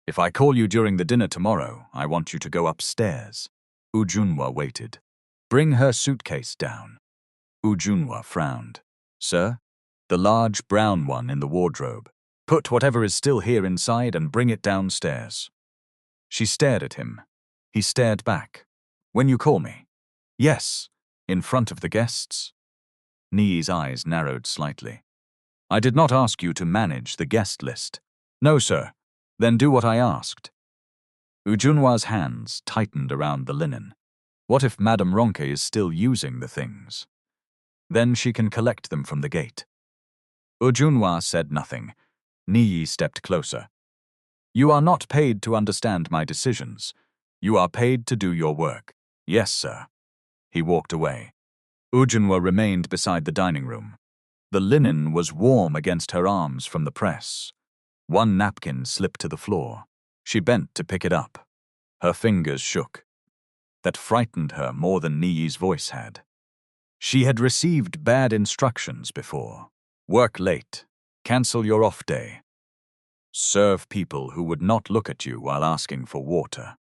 If I call you during the dinner tomorrow, I want you to go upstairs. Ujunwa waited. Bring her suitcase down. Ujunwa frowned. Sir? The large brown one in the wardrobe. Put whatever is still here inside and bring it downstairs. She stared at him. He stared back. When you call me? Yes. In front of the guests? Niyi's eyes narrowed slightly. I did not ask you to manage the guest list. No, sir. Then do what I asked. Ujunwa's hands tightened around the linen. What if Madame Ronke is still using the things? Then she can collect them from the gate. Ujunwa said nothing. Niyi stepped closer. You are not paid to understand my decisions. You are paid to do your work. Yes, sir. He walked away. Ujunwa remained beside the dining room. The linen was warm against her arms from the press. One napkin slipped to the floor. She bent to pick it up. Her fingers shook. That frightened her more than Niyi's voice had. She had received bad instructions before. Work late. Cancel your off day. Serve people who would not look at you while asking for water.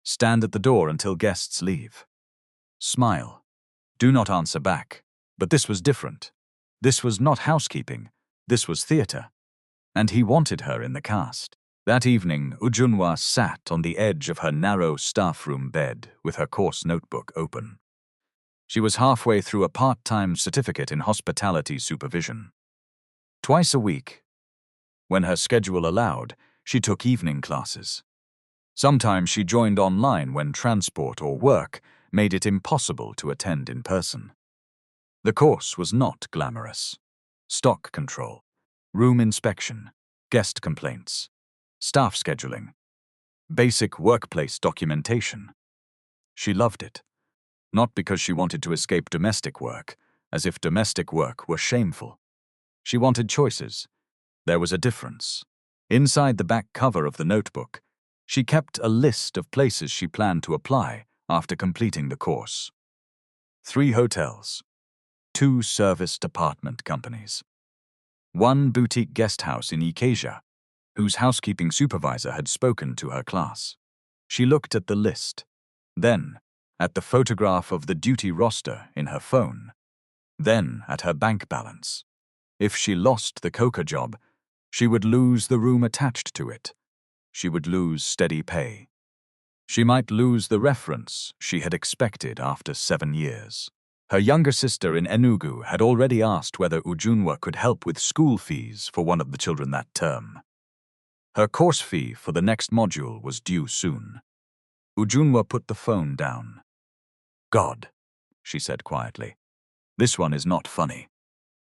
Stand at the door until guests leave. Smile. Do not answer back. But this was different. This was not housekeeping. This was theater. And he wanted her in the cast. That evening, Ujunwa sat on the edge of her narrow staff room bed with her course notebook open. She was halfway through a part-time certificate in hospitality supervision. Twice a week, when her schedule allowed, she took evening classes. Sometimes she joined online when transport or work made it impossible to attend in person. The course was not glamorous. Stock control, room inspection, guest complaints, staff scheduling, basic workplace documentation. She loved it, not because she wanted to escape domestic work, as if domestic work were shameful. She wanted choices. There was a difference. Inside the back cover of the notebook, she kept a list of places she planned to apply after completing the course. 3 hotels, 2 serviced apartment companies, 1 boutique guest house in Ikeja, whose housekeeping supervisor had spoken to her class. She looked at the list, then at the photograph of the duty roster in her phone, then at her bank balance. If she lost the Coker job, she would lose the room attached to it. She would lose steady pay. She might lose the reference she had expected after 7 years. Her younger sister in Enugu had already asked whether Ujunwa could help with school fees for one of the children that term. Her course fee for the next module was due soon. Ujunwa put the phone down. God, she said quietly. This one is not funny.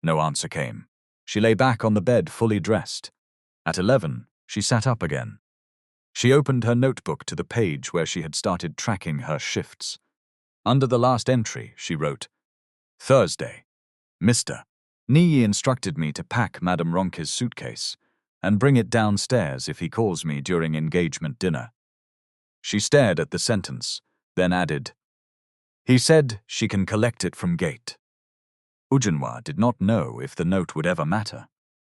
No answer came. She lay back on the bed fully dressed. At 11, she sat up again. She opened her notebook to the page where she had started tracking her shifts. Under the last entry, she wrote, Thursday. Mr. Niyi instructed me to pack Madame Ronke's suitcase and bring it downstairs if he calls me during engagement dinner. She stared at the sentence, then added, He said she can collect it from gate. Ujunwa did not know if the note would ever matter.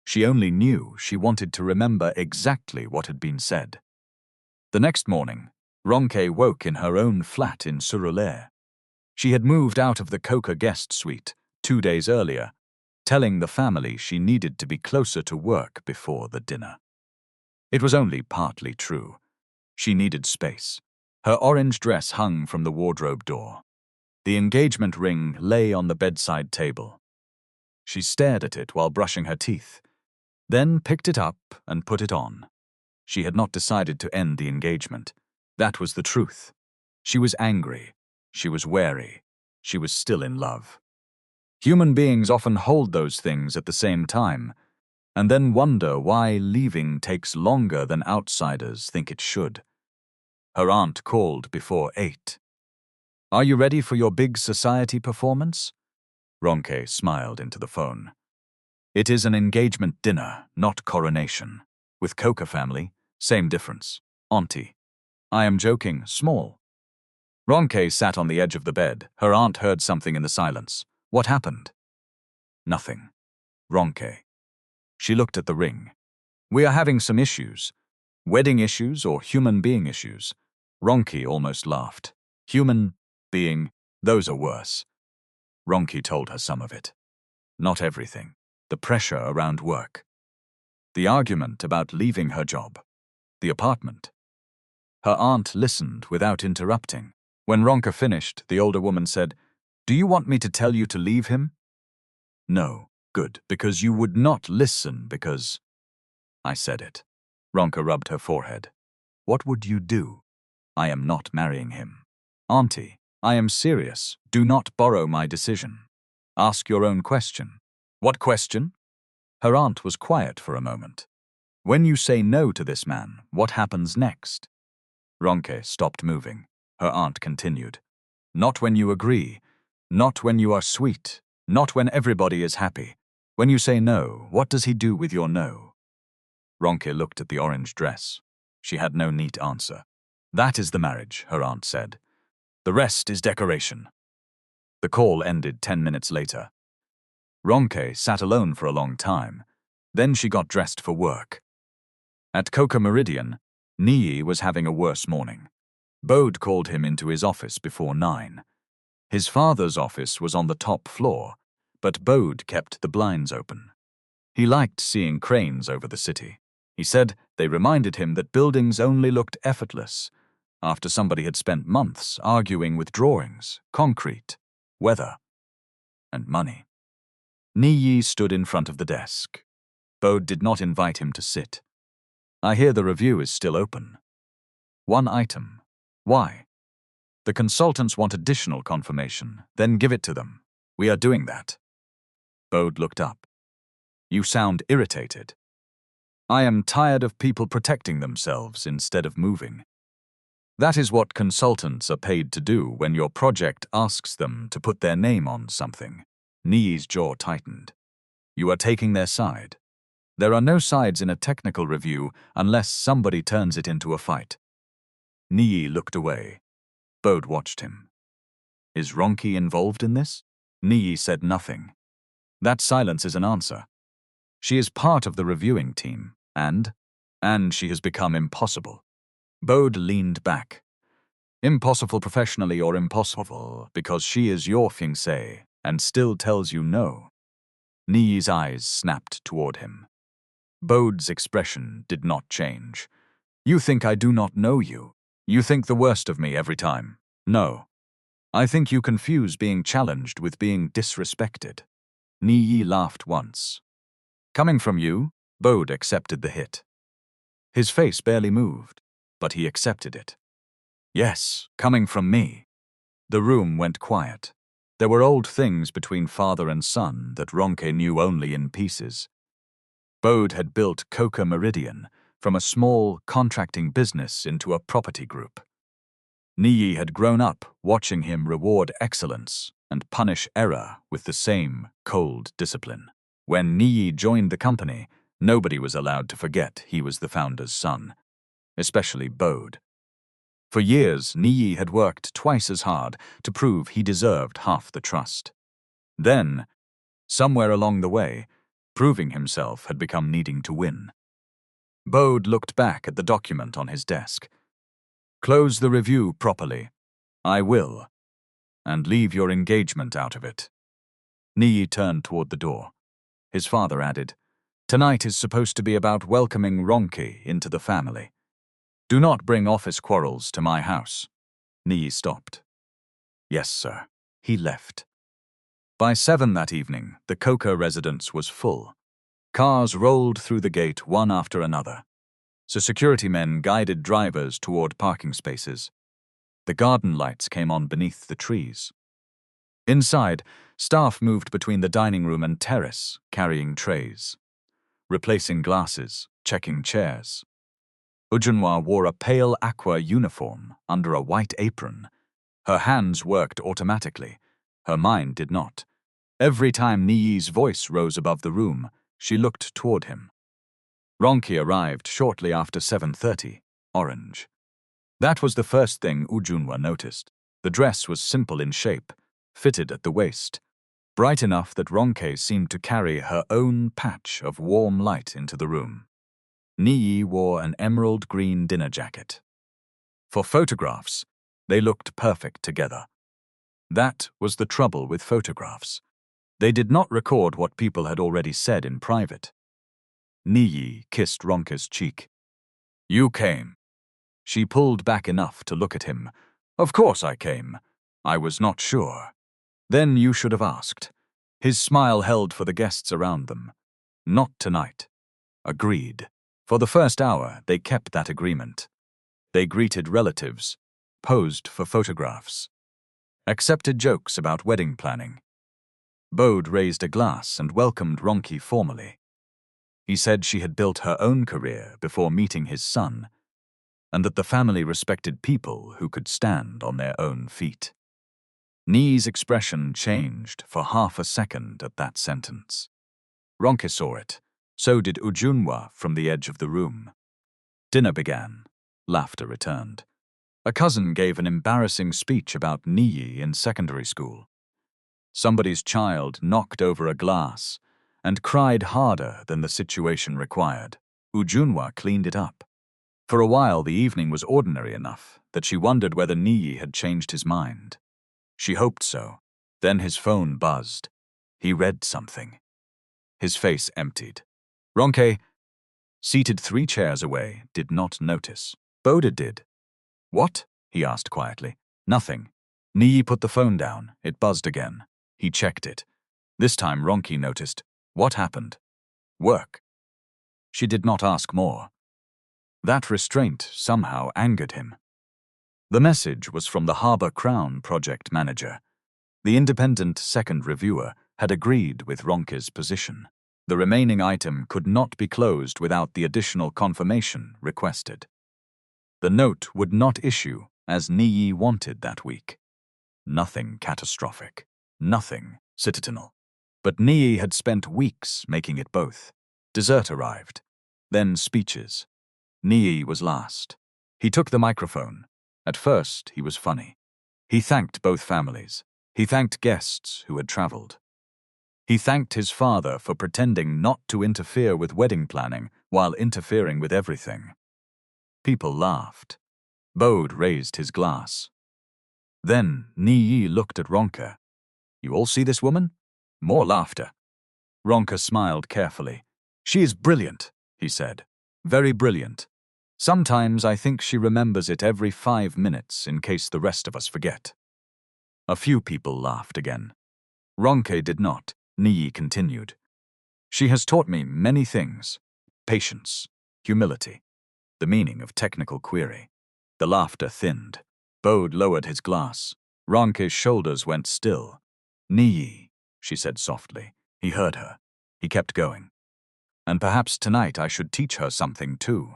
She only knew she wanted to remember exactly what had been said. The next morning, Ronke woke in her own flat in Surulere. She had moved out of the Coker guest suite 2 days earlier, telling the family she needed to be closer to work before the dinner. It was only partly true. She needed space. Her orange dress hung from the wardrobe door. The engagement ring lay on the bedside table. She stared at it while brushing her teeth, then picked it up and put it on. She had not decided to end the engagement. That was the truth. She was angry. She was wary. She was still in love. Human beings often hold those things at the same time, and then wonder why leaving takes longer than outsiders think it should. Her aunt called before 8. Are you ready for your big society performance? Ronke smiled into the phone. It is an engagement dinner, not coronation. With Coker family, same difference. Auntie. I am joking, small. Ronke sat on the edge of the bed. Her aunt heard something in the silence. What happened? Nothing. Ronke. She looked at the ring. We are having some issues. Wedding issues or human being issues. Ronke almost laughed. Human being, those are worse. Ronke told her some of it. Not everything. The pressure around work. The argument about leaving her job. The apartment. Her aunt listened without interrupting. When Ronke finished, the older woman said, Do you want me to tell you to leave him? No, good, because you would not listen because... I said it. Ronke rubbed her forehead. What would you do? I am not marrying him. Auntie, I am serious. Do not borrow my decision. Ask your own question. What question? Her aunt was quiet for a moment. When you say no to this man, what happens next? Ronke stopped moving. Her aunt continued. Not when you agree. Not when you are sweet. Not when everybody is happy. When you say no, what does he do with your no? Ronke looked at the orange dress. She had no neat answer. That is the marriage, her aunt said. The rest is decoration. The call ended 10 minutes later. Ronke sat alone for a long time. Then she got dressed for work. At Coca Meridian, Niyi was having a worse morning. Bode called him into his office before 9. His father's office was on the top floor, but Bode kept the blinds open. He liked seeing cranes over the city. He said they reminded him that buildings only looked effortless after somebody had spent months arguing with drawings, concrete, weather, and money. Niyi stood in front of the desk. Bode did not invite him to sit. I hear the review is still open. One item. Why? The consultants want additional confirmation, then give it to them. We are doing that. Bode looked up. You sound irritated. I am tired of people protecting themselves instead of moving. That is what consultants are paid to do when your project asks them to put their name on something. Niyi's jaw tightened. You are taking their side. There are no sides in a technical review unless somebody turns it into a fight. Niyi looked away. Bode watched him. Is Ronke involved in this? Niyi said nothing. That silence is an answer. She is part of the reviewing team, and she has become impossible. Bode leaned back. Impossible professionally or impossible because she is your fiancée and still tells you no. Niyi's eyes snapped toward him. Bode's expression did not change. You think I do not know you. You think the worst of me every time. No. I think you confuse being challenged with being disrespected. Niyi laughed once. Coming from you, Bode accepted the hit. His face barely moved, but he accepted it. Yes, coming from me. The room went quiet. There were old things between father and son that Ronke knew only in pieces. Bode had built Coca Meridian from a small contracting business into a property group. Niyi had grown up watching him reward excellence and punish error with the same cold discipline. When Niyi joined the company, nobody was allowed to forget he was the founder's son, especially Bode. For years, Niyi had worked twice as hard to prove he deserved half the trust. Then, somewhere along the way, proving himself had become needing to win. Bode looked back at the document on his desk. Close the review properly. I will. And leave your engagement out of it. Niyi turned toward the door. His father added, Tonight is supposed to be about welcoming Ronke into the family. Do not bring office quarrels to my house. Niyi stopped. Yes, sir. He left. By 7 that evening, the Coca residence was full. Cars rolled through the gate one after another. So security men guided drivers toward parking spaces. The garden lights came on beneath the trees. Inside, staff moved between the dining room and terrace, carrying trays, replacing glasses, checking chairs. Ujunwa wore a pale aqua uniform under a white apron. Her hands worked automatically. Her mind did not. Every time Niyi's voice rose above the room, she looked toward him. Ronke arrived shortly after 7:30, orange. That was the first thing Ujunwa noticed. The dress was simple in shape, fitted at the waist, bright enough that Ronke seemed to carry her own patch of warm light into the room. Niyi wore an emerald green dinner jacket. For photographs, they looked perfect together. That was the trouble with photographs. They did not record what people had already said in private. Niyi kissed Ronke's cheek. You came. She pulled back enough to look at him. Of course I came. I was not sure. Then you should have asked. His smile held for the guests around them. Not tonight. Agreed. For the first hour, they kept that agreement. They greeted relatives, posed for photographs, accepted jokes about wedding planning. Bode raised a glass and welcomed Ronke formally. He said she had built her own career before meeting his son, and that the family respected people who could stand on their own feet. Niyi's expression changed for half a second at that sentence. Ronke saw it. So did Ujunwa from the edge of the room. Dinner began. Laughter returned. A cousin gave an embarrassing speech about Niyi in secondary school. Somebody's child knocked over a glass and cried harder than the situation required. Ujunwa cleaned it up. For a while, the evening was ordinary enough that she wondered whether Niyi had changed his mind. She hoped so. Then his phone buzzed. He read something. His face emptied. Ronke, seated 3 chairs away, did not notice. Bode did. What? He asked quietly. Nothing. Niyi put the phone down. It buzzed again. He checked it. This time Ronke noticed. What happened? Work. She did not ask more. That restraint somehow angered him. The message was from the Harbour Crown project manager. The independent second reviewer had agreed with Ronke's position. The remaining item could not be closed without the additional confirmation requested. The note would not issue as Niyi wanted that week. Nothing catastrophic. Nothing citational. But Niyi had spent weeks making it both. Dessert arrived. Then speeches. Niyi was last. He took the microphone. At first, he was funny. He thanked both families. He thanked guests who had traveled. He thanked his father for pretending not to interfere with wedding planning while interfering with everything. People laughed. Bode raised his glass. Then Niyi looked at Ronke. You all see this woman? More laughter. Ronke smiled carefully. She is brilliant, he said. Very brilliant. Sometimes I think she remembers it every 5 minutes in case the rest of us forget. A few people laughed again. Ronke did not. Niyi continued. She has taught me many things. Patience, humility, the meaning of technical query. The laughter thinned. Bode lowered his glass. Ronke's shoulders went still. Niyi, she said softly. He heard her. He kept going. And perhaps tonight I should teach her something too.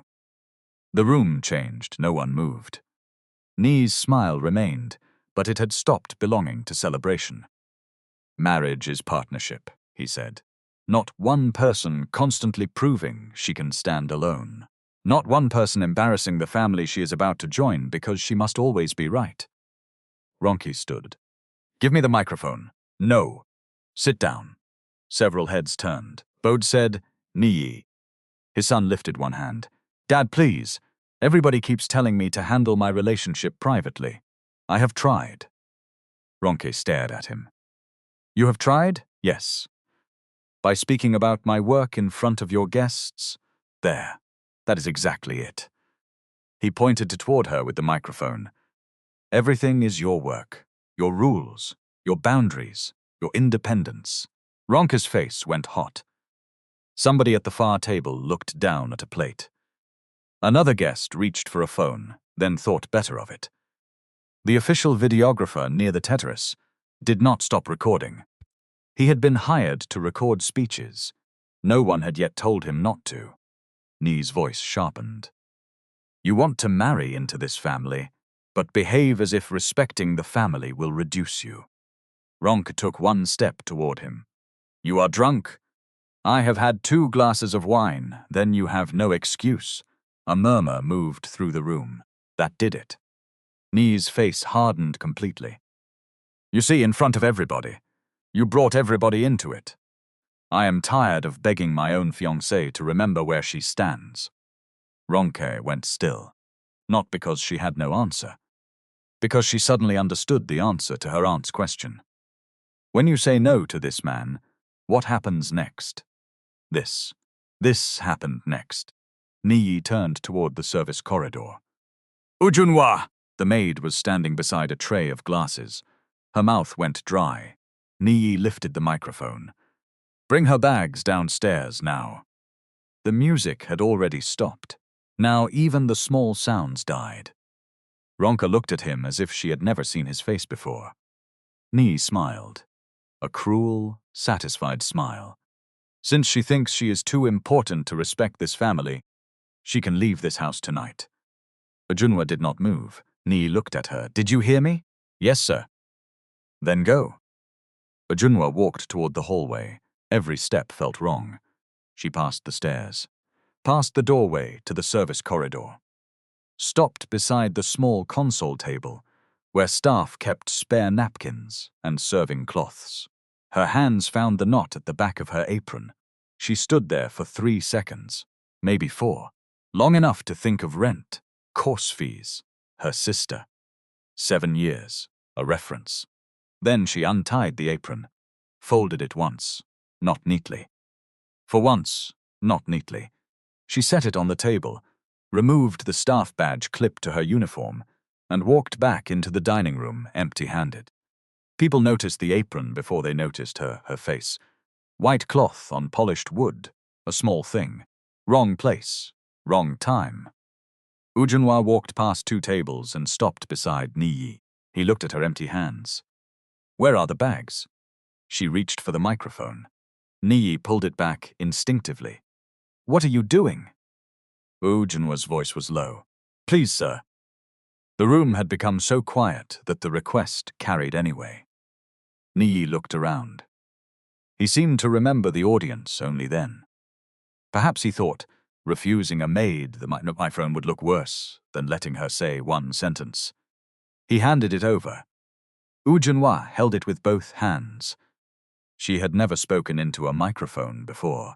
The room changed. No one moved. Niyi's smile remained, but it had stopped belonging to celebration. Marriage is partnership, he said. Not one person constantly proving she can stand alone. Not one person embarrassing the family she is about to join because she must always be right. Ronke stood. Give me the microphone. No. Sit down. Several heads turned. Bode said, Niyi. His son lifted one hand. Dad, please. Everybody keeps telling me to handle my relationship privately. I have tried. Ronke stared at him. You have tried? Yes. By speaking about my work in front of your guests? There. That is exactly it. He pointed toward her with the microphone. Everything is your work, your rules, your boundaries, your independence. Ronke's face went hot. Somebody at the far table looked down at a plate. Another guest reached for a phone, then thought better of it. The official videographer near the Tetris did not stop recording. He had been hired to record speeches. No one had yet told him not to. Niyi's voice sharpened. You want to marry into this family, but behave as if respecting the family will reduce you. Ronke took one step toward him. You are drunk. I have had 2 glasses of wine, then you have no excuse. A murmur moved through the room. That did it. Niyi's face hardened completely. You see, in front of everybody. You brought everybody into it. I am tired of begging my own fiancée to remember where she stands. Ronke went still. Not because she had no answer. Because she suddenly understood the answer to her aunt's question. When you say no to this man, what happens next? This happened next. Niyi turned toward the service corridor. Ujunwa! The maid was standing beside a tray of glasses. Her mouth went dry. Niyi lifted the microphone. Bring her bags downstairs now. The music had already stopped. Now even the small sounds died. Ronke looked at him as if she had never seen his face before. Niyi smiled. a cruel, satisfied smile. Since she thinks she is too important to respect this family, she can leave this house tonight. Ujunwa did not move. Niyi looked at her. Did you hear me? Yes, sir. Then go. Ujunwa walked toward the hallway. Every step felt wrong. She passed the stairs, past the doorway to the service corridor, stopped beside the small console table where staff kept spare napkins and serving cloths. Her hands found the knot at the back of her apron. She stood there for 3 seconds, maybe 4, long enough to think of rent, course fees, her sister. 7 years, a reference. Then she untied the apron, folded it once, not neatly. For once, not neatly. She set it on the table, removed the staff badge clipped to her uniform, and walked back into the dining room empty-handed. People noticed the apron before they noticed her face. White cloth on polished wood, a small thing. Wrong place, wrong time. Ujunwa walked past 2 tables and stopped beside Niyi. He looked at her empty hands. Where are the bags? She reached for the microphone. Niyi pulled it back instinctively. What are you doing? Ujunwa's voice was low. Please, sir. The room had become so quiet that the request carried anyway. Niyi looked around. He seemed to remember the audience only then. Perhaps he thought, refusing a maid the microphone would look worse than letting her say 1 sentence. He handed it over. Ujunwa held it with both hands. She had never spoken into a microphone before.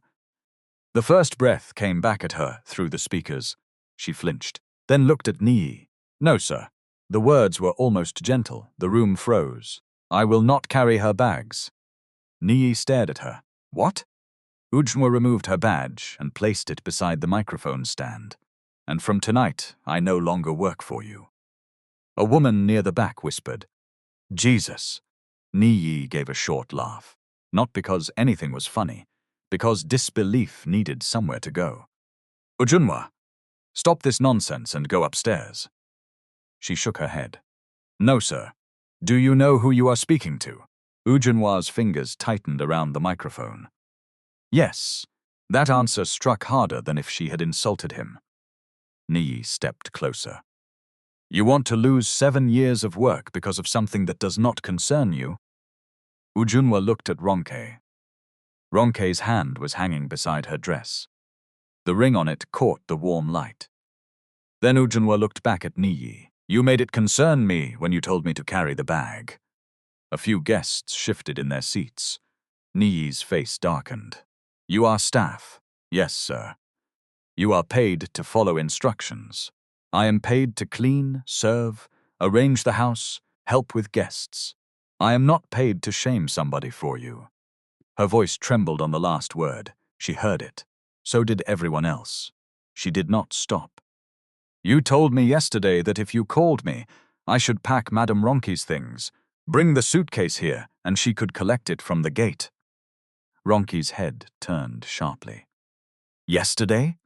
The first breath came back at her through the speakers. She flinched, then looked at Niyi. No, sir. The words were almost gentle. The room froze. I will not carry her bags. Niyi stared at her. What? Ujunwa removed her badge and placed it beside the microphone stand. And from tonight, I no longer work for you. A woman near the back whispered, Jesus. Niyi gave a short laugh. Not because anything was funny, because disbelief needed somewhere to go. Ujunwa, stop this nonsense and go upstairs. She shook her head. No, sir. Do you know who you are speaking to? Ujunwa's fingers tightened around the microphone. Yes. That answer struck harder than if she had insulted him. Niyi stepped closer. You want to lose 7 years of work because of something that does not concern you? Ujunwa looked at Ronke. Ronke's hand was hanging beside her dress. The ring on it caught the warm light. Then Ujunwa looked back at Niyi. You made it concern me when you told me to carry the bag. A few guests shifted in their seats. Niyi's face darkened. You are staff. Yes, sir. You are paid to follow instructions. I am paid to clean, serve, arrange the house, help with guests. I am not paid to shame somebody for you. Her voice trembled on the last word. She heard it. So did everyone else. She did not stop. You told me yesterday that if you called me, I should pack Madame Ronke's things, bring the suitcase here, and she could collect it from the gate. Ronke's head turned sharply. Yesterday?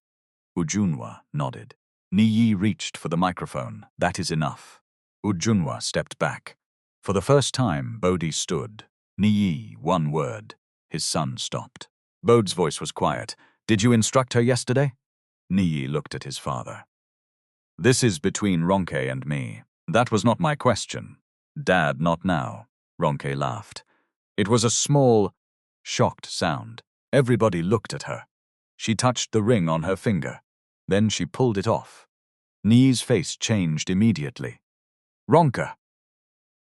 Ujunwa nodded. Niyi reached for the microphone. That is enough. Ujunwa stepped back. For the first time, Bodhi stood. Niyi, 1 word. His son stopped. Bode's voice was quiet. Did you instruct her yesterday? Niyi looked at his father. This is between Ronke and me. That was not my question. Dad, not now. Ronke laughed. It was a small, shocked sound. Everybody looked at her. She touched the ring on her finger. Then she pulled it off. Niyi's face changed immediately. Ronke!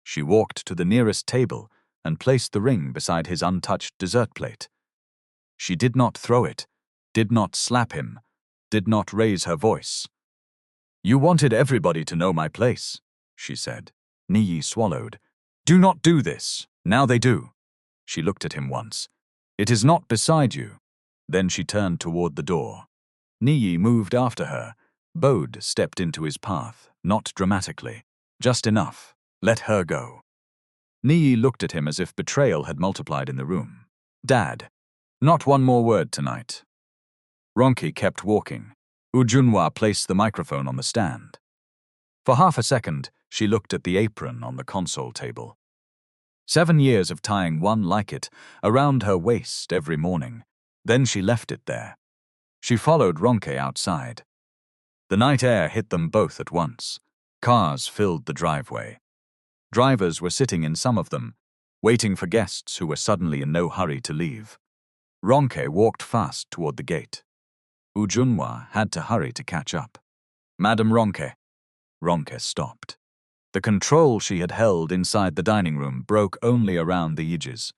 She walked to the nearest table and placed the ring beside his untouched dessert plate. She did not throw it, did not slap him, did not raise her voice. You wanted everybody to know my place, she said. Niyi swallowed. Do not do this. Now they do. She looked at him once. It is not beside you. Then she turned toward the door. Niyi moved after her. Bode stepped into his path, not dramatically. Just enough. Let her go. Niyi looked at him as if betrayal had multiplied in the room. Dad, not 1 more word tonight. Ronke kept walking. Ujunwa placed the microphone on the stand. For half a second, she looked at the apron on the console table. 7 years of tying one like it around her waist every morning. Then she left it there. She followed Ronke outside. The night air hit them both at once. Cars filled the driveway. Drivers were sitting in some of them, waiting for guests who were suddenly in no hurry to leave. Ronke walked fast toward the gate. Ujunwa had to hurry to catch up. "Madam Ronke." Ronke stopped. The control she had held inside the dining room broke only around the edges.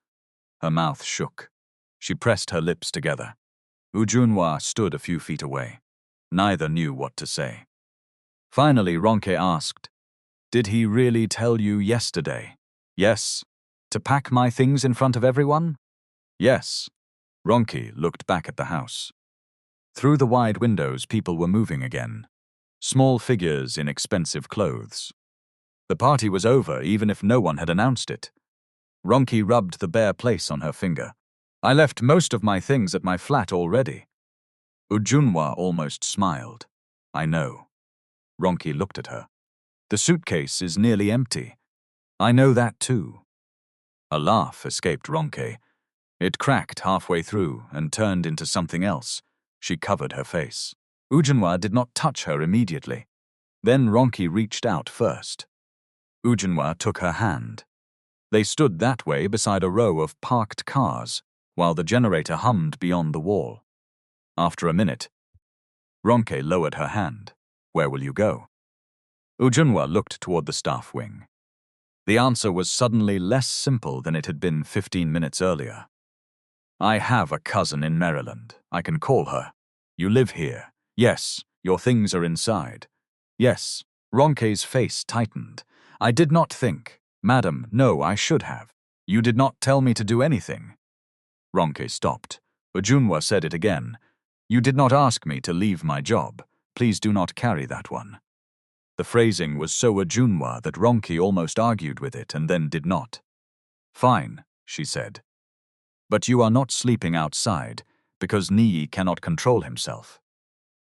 Her mouth shook. She pressed her lips together. Ujunwa stood a few feet away. Neither knew what to say. Finally, Ronke asked, "Did he really tell you yesterday?" "Yes." "To pack my things in front of everyone?" "Yes." Ronke looked back at the house. Through the wide windows, people were moving again. Small figures in expensive clothes. The party was over, even if no one had announced it. Ronke rubbed the bare place on her finger. "I left most of my things at my flat already." Ujunwa almost smiled. "I know." Ronke looked at her. "The suitcase is nearly empty." "I know that too." A laugh escaped Ronke. It cracked halfway through and turned into something else. She covered her face. Ujunwa did not touch her immediately. Then Ronke reached out first. Ujunwa took her hand. They stood that way beside a row of parked cars, while the generator hummed beyond the wall. After a minute, Ronke lowered her hand. "Where will you go?" Ujunwa looked toward the staff wing. The answer was suddenly less simple than it had been 15 minutes earlier. "I have a cousin in Maryland. I can call her. You live here. Yes, your things are inside." "Yes." Ronke's face tightened. "I did not think. Madam, no, I should have. You did not tell me to do anything." Ronke stopped. Ujunwa said it again. "You did not ask me to leave my job. Please do not carry that one." The phrasing was so Ujunwa that Ronke almost argued with it and then did not. "Fine," she said. "But you are not sleeping outside, because Niyi cannot control himself."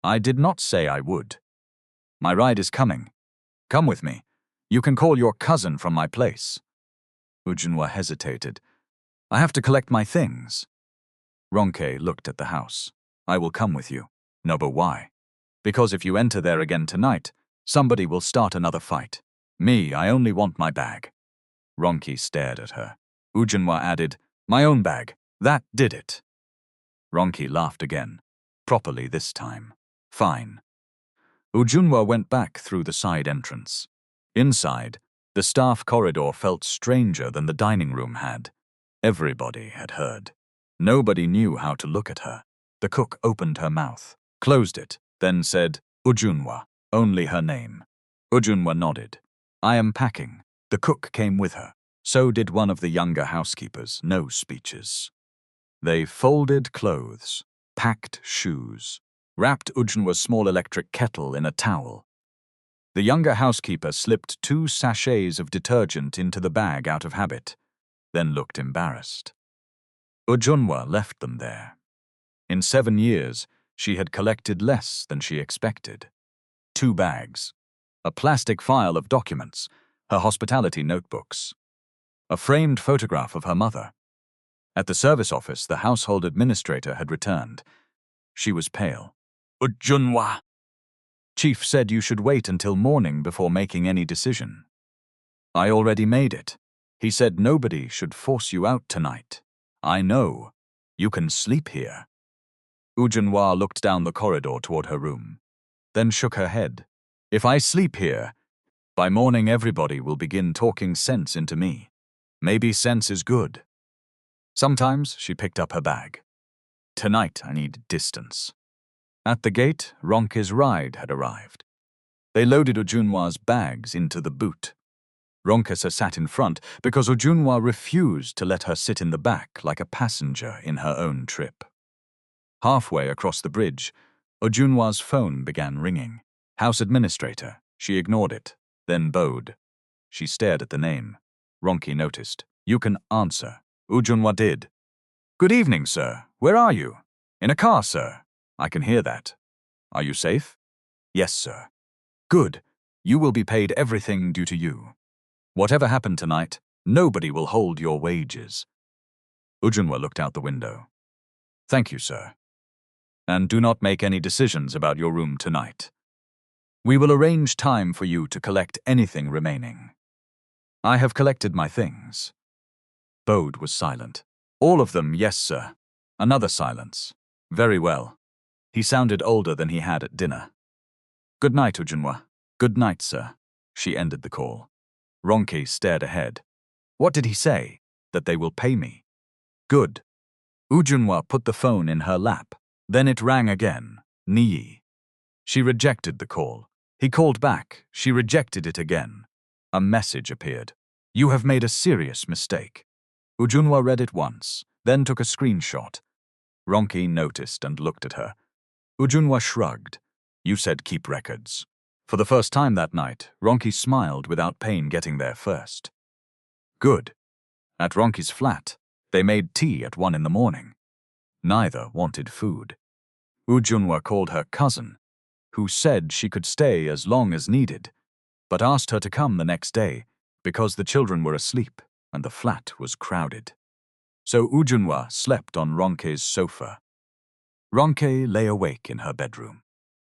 "I did not say I would." "My ride is coming. Come with me. You can call your cousin from my place." Ujunwa hesitated. "I have to collect my things." Ronke looked at the house. "I will come with you." "No, but why?" "Because if you enter there again tonight, somebody will start another fight. Me, I only want my bag." Ronke stared at her. Ujunwa added, "My own bag. That did it." Ronke laughed again. Properly this time. "Fine." Ujunwa went back through the side entrance. Inside, the staff corridor felt stranger than the dining room had. Everybody had heard. Nobody knew how to look at her. The cook opened her mouth, closed it, then said, "Ujunwa," only her name. Ujunwa nodded. "I am packing." The cook came with her. So did one of the younger housekeepers. No speeches. They folded clothes, packed shoes, wrapped Ujunwa's small electric kettle in a towel. The younger housekeeper slipped 2 sachets of detergent into the bag out of habit, then looked embarrassed. Ujunwa left them there. In 7 years, she had collected less than she expected. 2 bags, a plastic file of documents, her hospitality notebooks, a framed photograph of her mother. At the service office, the household administrator had returned. She was pale. "Ujunwa." "Chief said you should wait until morning before making any decision." "I already made it. He said nobody should force you out tonight." "I know. You can sleep here." Ujunwa looked down the corridor toward her room, then shook her head. "If I sleep here, by morning everybody will begin talking sense into me. Maybe sense is good." Sometimes she picked up her bag. "Tonight I need distance." At the gate, Ronke's ride had arrived. They loaded Ujunwa's bags into the boot. Ronke sat in front because Ujunwa refused to let her sit in the back like a passenger in her own trip. Halfway across the bridge, Ujunwa's phone began ringing. House administrator. She ignored it, then bowed. She stared at the name. Ronke noticed. "You can answer." Ujunwa did. "Good evening, sir. Where are you?" "In a car, sir." "I can hear that." "Are you safe?" "Yes, sir." "Good. You will be paid everything due to you. Whatever happened tonight, Nobody will hold your wages. Ujunwa looked out the window. Thank you, sir. And do not make any decisions about your room tonight. We will arrange time for you to collect anything remaining. I have collected my things. Bode was silent. All of them, yes, sir. Another silence. Very well. He sounded older than he had at dinner. Good night, Ujunwa. Good night, sir. She ended the call. Ronke stared ahead. What did he say? That they will pay me. Good. Ujunwa put the phone in her lap. Then it rang again. Niyi. She rejected the call. He called back. She rejected it again. A message appeared. You have made a serious mistake. Ujunwa read it once, then took a screenshot. Ronke noticed and looked at her. Ujunwa shrugged. You said keep records. For the first time that night, Ronke smiled without pain getting there first. Good. At Ronke's flat, they made tea at 1 in the morning. Neither wanted food. Ujunwa called her cousin, who said she could stay as long as needed, but asked her to come the next day because the children were asleep and the flat was crowded. So Ujunwa slept on Ronke's sofa. Ronke lay awake in her bedroom.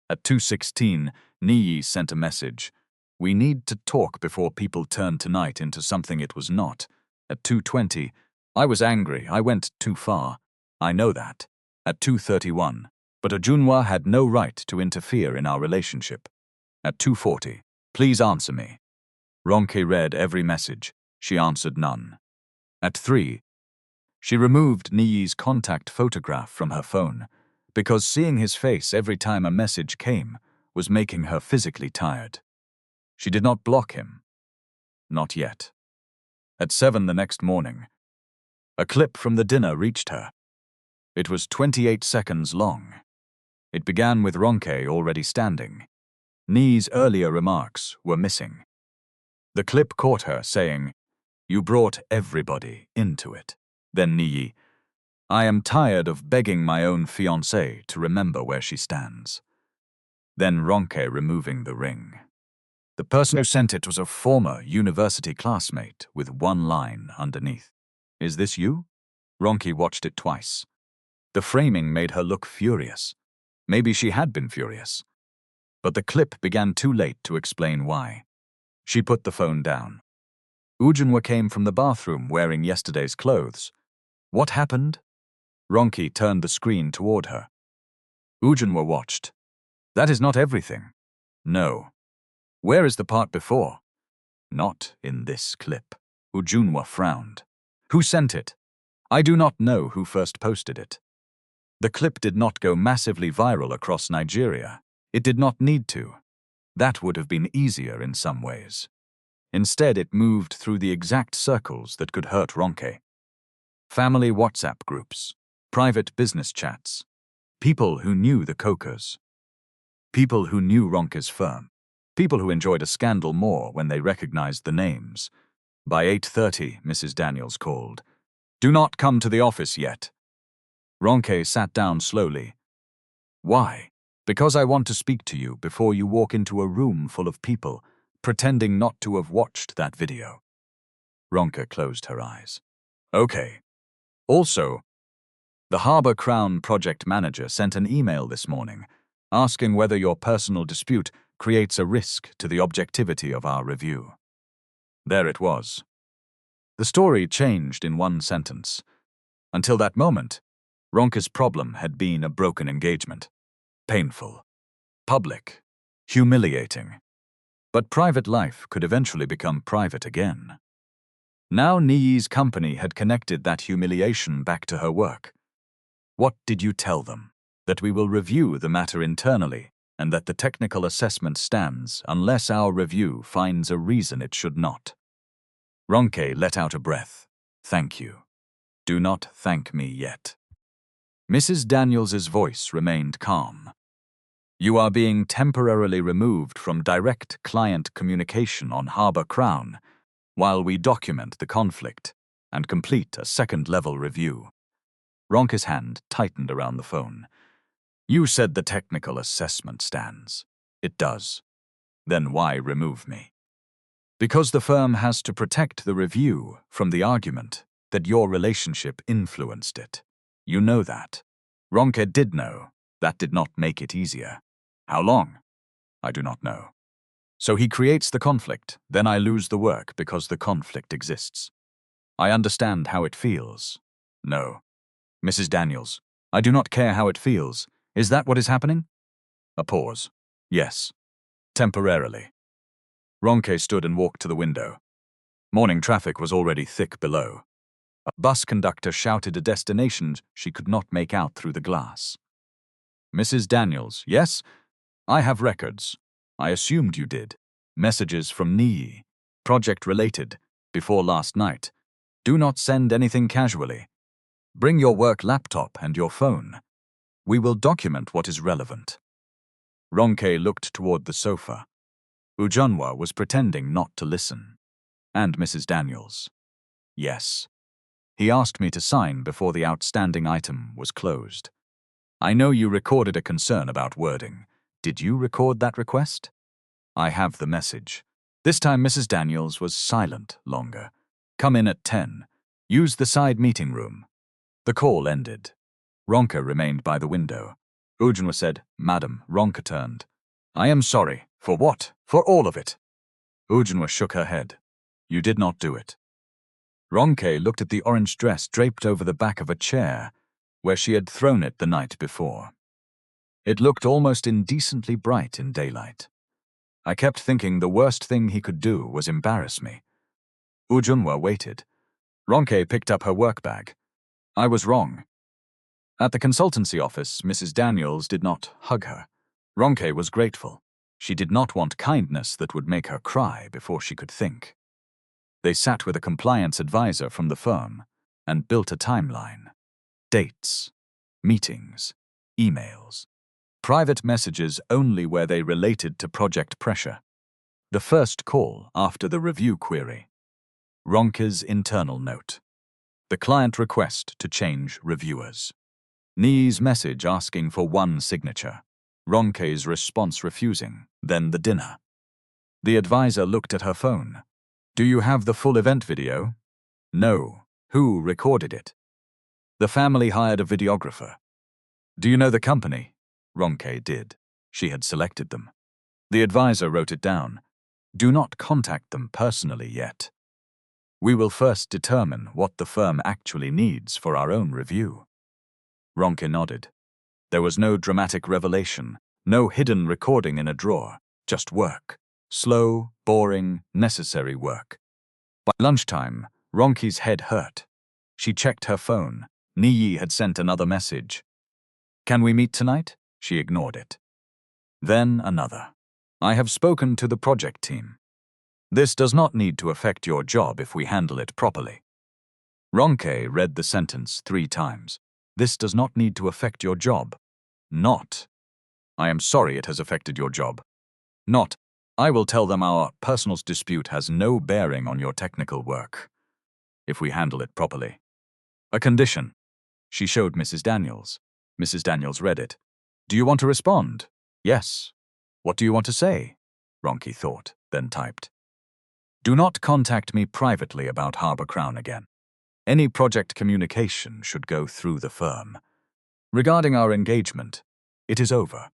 At 2:16, Niyi sent a message. We need to talk before people turn tonight into something it was not. At 2:20, I was angry. I went too far. I know that. At 2:31, but Ujunwa had no right to interfere in our relationship. At 2:40, please answer me. Ronke read every message. She answered none. At 3, she removed Niyi's contact photograph from her phone because seeing his face every time a message came was making her physically tired. She did not block him. Not yet. At 7 the next morning, a clip from the dinner reached her. It was 28 seconds long. It began with Ronke already standing. Niyi's earlier remarks were missing. The clip caught her saying, You brought everybody into it. Then Niyi, I am tired of begging my own fiancé to remember where she stands. Then Ronke removing the ring. The person who sent it was a former university classmate with one line underneath. Is this you? Ronke watched it twice. The framing made her look furious. Maybe she had been furious. But the clip began too late to explain why. She put the phone down. Ujunwa came from the bathroom wearing yesterday's clothes. What happened? Ronke turned the screen toward her. Ujunwa watched. That is not everything. No. Where is the part before? Not in this clip. Ujunwa frowned. Who sent it? I do not know who first posted it. The clip did not go massively viral across Nigeria. It did not need to. That would have been easier in some ways. Instead, it moved through the exact circles that could hurt Ronke. Family WhatsApp groups, private business chats, people who knew the Cokers, people who knew Ronke's firm, people who enjoyed a scandal more when they recognized the names. By 8:30, Mrs. Daniels called. Do not come to the office yet. Ronke sat down slowly. Why? Because I want to speak to you before you walk into a room full of people, pretending not to have watched that video. Ronke closed her eyes. Okay. Also, the Harbour Crown project manager sent an email this morning asking whether your personal dispute creates a risk to the objectivity of our review. There it was. The story changed in one sentence. Until that moment, Ronke's problem had been a broken engagement. Painful, public, humiliating. But private life could eventually become private again. Now Niyi's company had connected that humiliation back to her work. What did you tell them? That we will review the matter internally and that the technical assessment stands unless our review finds a reason it should not. Ronke let out a breath. Thank you. Do not thank me yet. Mrs. Daniels's voice remained calm. You are being temporarily removed from direct client communication on Harbour Crown while we document the conflict and complete a second-level review. Ronke's hand tightened around the phone. You said the technical assessment stands. It does. Then why remove me? Because the firm has to protect the review from the argument that your relationship influenced it. You know that. Ronke did know. That did not make it easier. How long? I do not know. So he creates the conflict, then I lose the work because the conflict exists. I understand how it feels. No. Mrs. Daniels, I do not care how it feels. Is that what is happening? A pause. Yes. Temporarily. Ronke stood and walked to the window. Morning traffic was already thick below. A bus conductor shouted a destination she could not make out through the glass. Mrs. Daniels, yes? I have records. I assumed you did. Messages from Niyi, project-related, before last night. Do not send anything casually. Bring your work laptop and your phone. We will document what is relevant. Ronke looked toward the sofa. Ujunwa was pretending not to listen. And Mrs. Daniels. Yes. He asked me to sign before the outstanding item was closed. I know you recorded a concern about wording. Did you record that request? I have the message. This time Mrs. Daniels was silent longer. Come in at 10. Use the side meeting room. The call ended. Ronke remained by the window. Ujunwa said, Madam. Ronke turned. I am sorry. For what? For all of it. Ujunwa shook her head. You did not do it. Ronke looked at the orange dress draped over the back of a chair, where she had thrown it the night before. It looked almost indecently bright in daylight. I kept thinking the worst thing he could do was embarrass me. Ujunwa waited. Ronke picked up her work bag. I was wrong. At the consultancy office, Mrs. Daniels did not hug her. Ronke was grateful. She did not want kindness that would make her cry before she could think. They sat with a compliance advisor from the firm and built a timeline. Dates, meetings, emails, private messages only where they related to project pressure. The first call after the review query. Ronke's internal note. The client request to change reviewers. Niyi's message asking for one signature. Ronke's response refusing, then the dinner. The advisor looked at her phone. Do you have the full event video? No. Who recorded it? The family hired a videographer. Do you know the company? Ronke did. She had selected them. The advisor wrote it down. Do not contact them personally yet. We will first determine what the firm actually needs for our own review. Ronke nodded. There was no dramatic revelation, no hidden recording in a drawer, just work. Slow, boring, necessary work. By lunchtime, Ronke's head hurt. She checked her phone. Niyi had sent another message. Can we meet tonight? She ignored it. Then another. I have spoken to the project team. This does not need to affect your job if we handle it properly. Ronke read the sentence 3 times. This does not need to affect your job. Not. I am sorry it has affected your job. Not. I will tell them our personal dispute has no bearing on your technical work, if we handle it properly. A condition. She showed Mrs. Daniels. Mrs. Daniels read it. Do you want to respond? Yes. What do you want to say? Ronke thought, then typed. Do not contact me privately about Harbour Crown again. Any project communication should go through the firm. Regarding our engagement, it is over.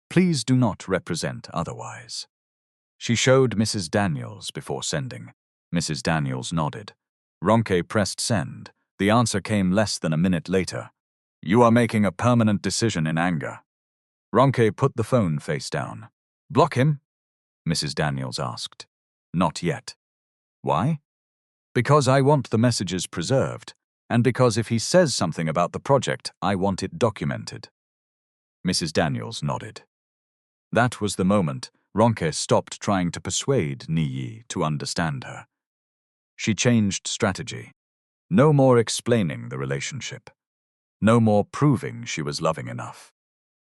Please do not represent otherwise. She showed Mrs. Daniels before sending. Mrs. Daniels nodded. Ronke pressed send. The answer came less than a minute later. You are making a permanent decision in anger. Ronke put the phone face down. Block him? Mrs. Daniels asked. Not yet. Why? Because I want the messages preserved, and because if he says something about the project, I want it documented. Mrs. Daniels nodded. That was the moment Ronke stopped trying to persuade Niyi to understand her. She changed strategy. No more explaining the relationship. No more proving she was loving enough.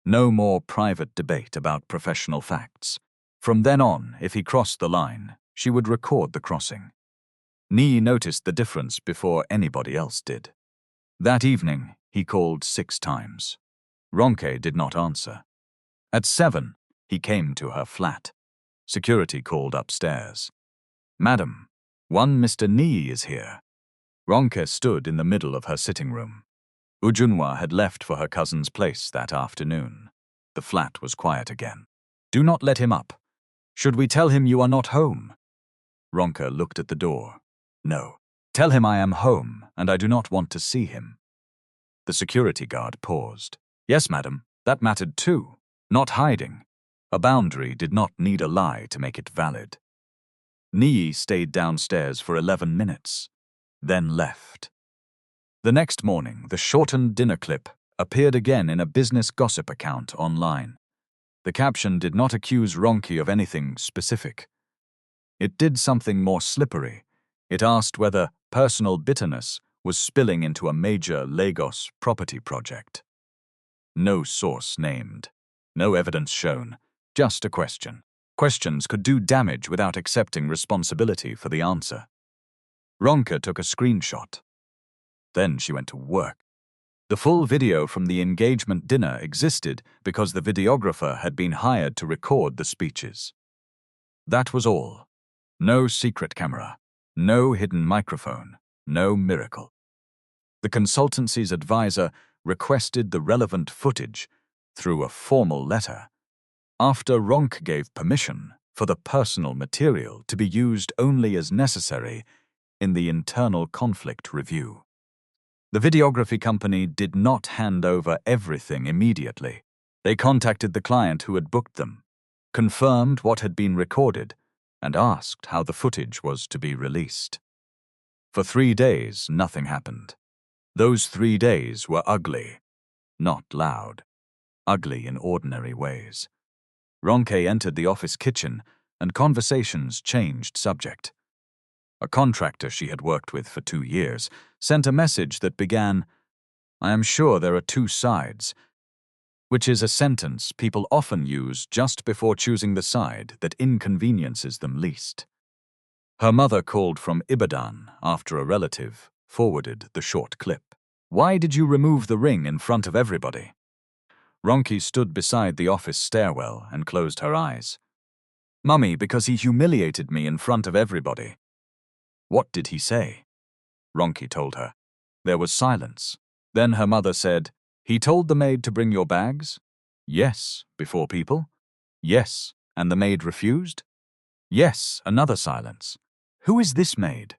No more private debate about professional facts. From then on, if he crossed the line, she would record the crossing. Niyi noticed the difference before anybody else did. That evening, he called 6 times. Ronke did not answer. At 7, he came to her flat. Security called upstairs. Madam, one Mr. Niyi is here. Ronke stood in the middle of her sitting room. Ujunwa had left for her cousin's place that afternoon. The flat was quiet again. Do not let him up. Should we tell him you are not home? Ronke looked at the door. No. Tell him I am home and I do not want to see him. The security guard paused. Yes, madam, that mattered too. Not hiding. A boundary did not need a lie to make it valid. Niyi stayed downstairs for 11 minutes, then left. The next morning, the shortened dinner clip appeared again in a business gossip account online. The caption did not accuse Ronke of anything specific. It did something more slippery. It asked whether personal bitterness was spilling into a major Lagos property project. No source named. No evidence shown. Just a question. Questions could do damage without accepting responsibility for the answer. Ronke took a screenshot. Then she went to work. The full video from the engagement dinner existed because the videographer had been hired to record the speeches. That was all. No secret camera. No hidden microphone. No miracle. The consultancy's advisor requested the relevant footage through a formal letter, after Ronke gave permission for the personal material to be used only as necessary in the internal conflict review. The videography company did not hand over everything immediately. They contacted the client who had booked them, confirmed what had been recorded, and asked how the footage was to be released. For 3 days, nothing happened. Those 3 days were ugly, not loud. Ugly in ordinary ways. Ronke entered the office kitchen, and conversations changed subject. A contractor she had worked with for 2 years sent a message that began, "I am sure there are 2 sides," which is a sentence people often use just before choosing the side that inconveniences them least. Her mother called from Ibadan after a relative forwarded the short clip. "Why did you remove the ring in front of everybody?" Ronke stood beside the office stairwell and closed her eyes. "Mummy, because he humiliated me in front of everybody." "What did he say?" Ronke told her. There was silence. Then her mother said, "He told the maid to bring your bags?" "Yes, before people?" "Yes, and the maid refused?" "Yes," another silence. "Who is this maid?"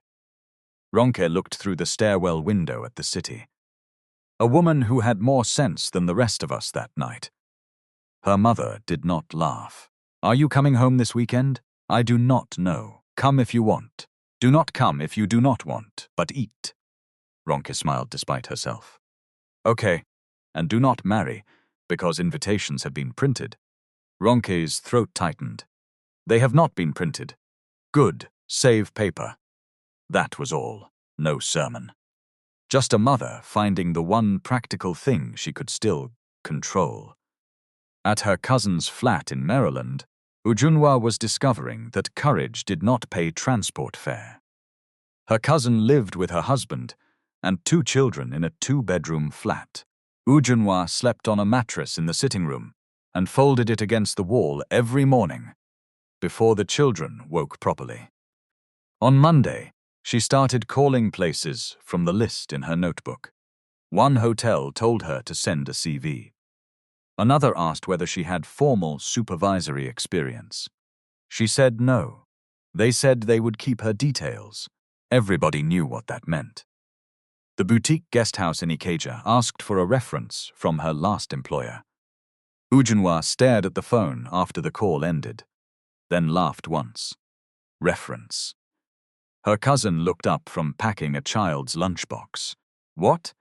Ronke looked through the stairwell window at the city. A woman who had more sense than the rest of us that night. Her mother did not laugh. "Are you coming home this weekend?" "I do not know. Come if you want. Do not come if you do not want, but eat." Ronke smiled despite herself. "Okay, and do not marry, because invitations have been printed." Ronke's throat tightened. "They have not been printed." "Good, save paper." That was all. No sermon. Just a mother finding the one practical thing she could still control. At her cousin's flat in Maryland, Ujunwa was discovering that courage did not pay transport fare. Her cousin lived with her husband and 2 children in a 2-bedroom flat. Ujunwa slept on a mattress in the sitting room and folded it against the wall every morning before the children woke properly. On Monday, she started calling places from the list in her notebook. One hotel told her to send a CV. Another asked whether she had formal supervisory experience. She said no. They said they would keep her details. Everybody knew what that meant. The boutique guest house in Ikeja asked for a reference from her last employer. Ujunwa stared at the phone after the call ended, then laughed once. Reference. Her cousin looked up from packing a child's lunchbox. "What?"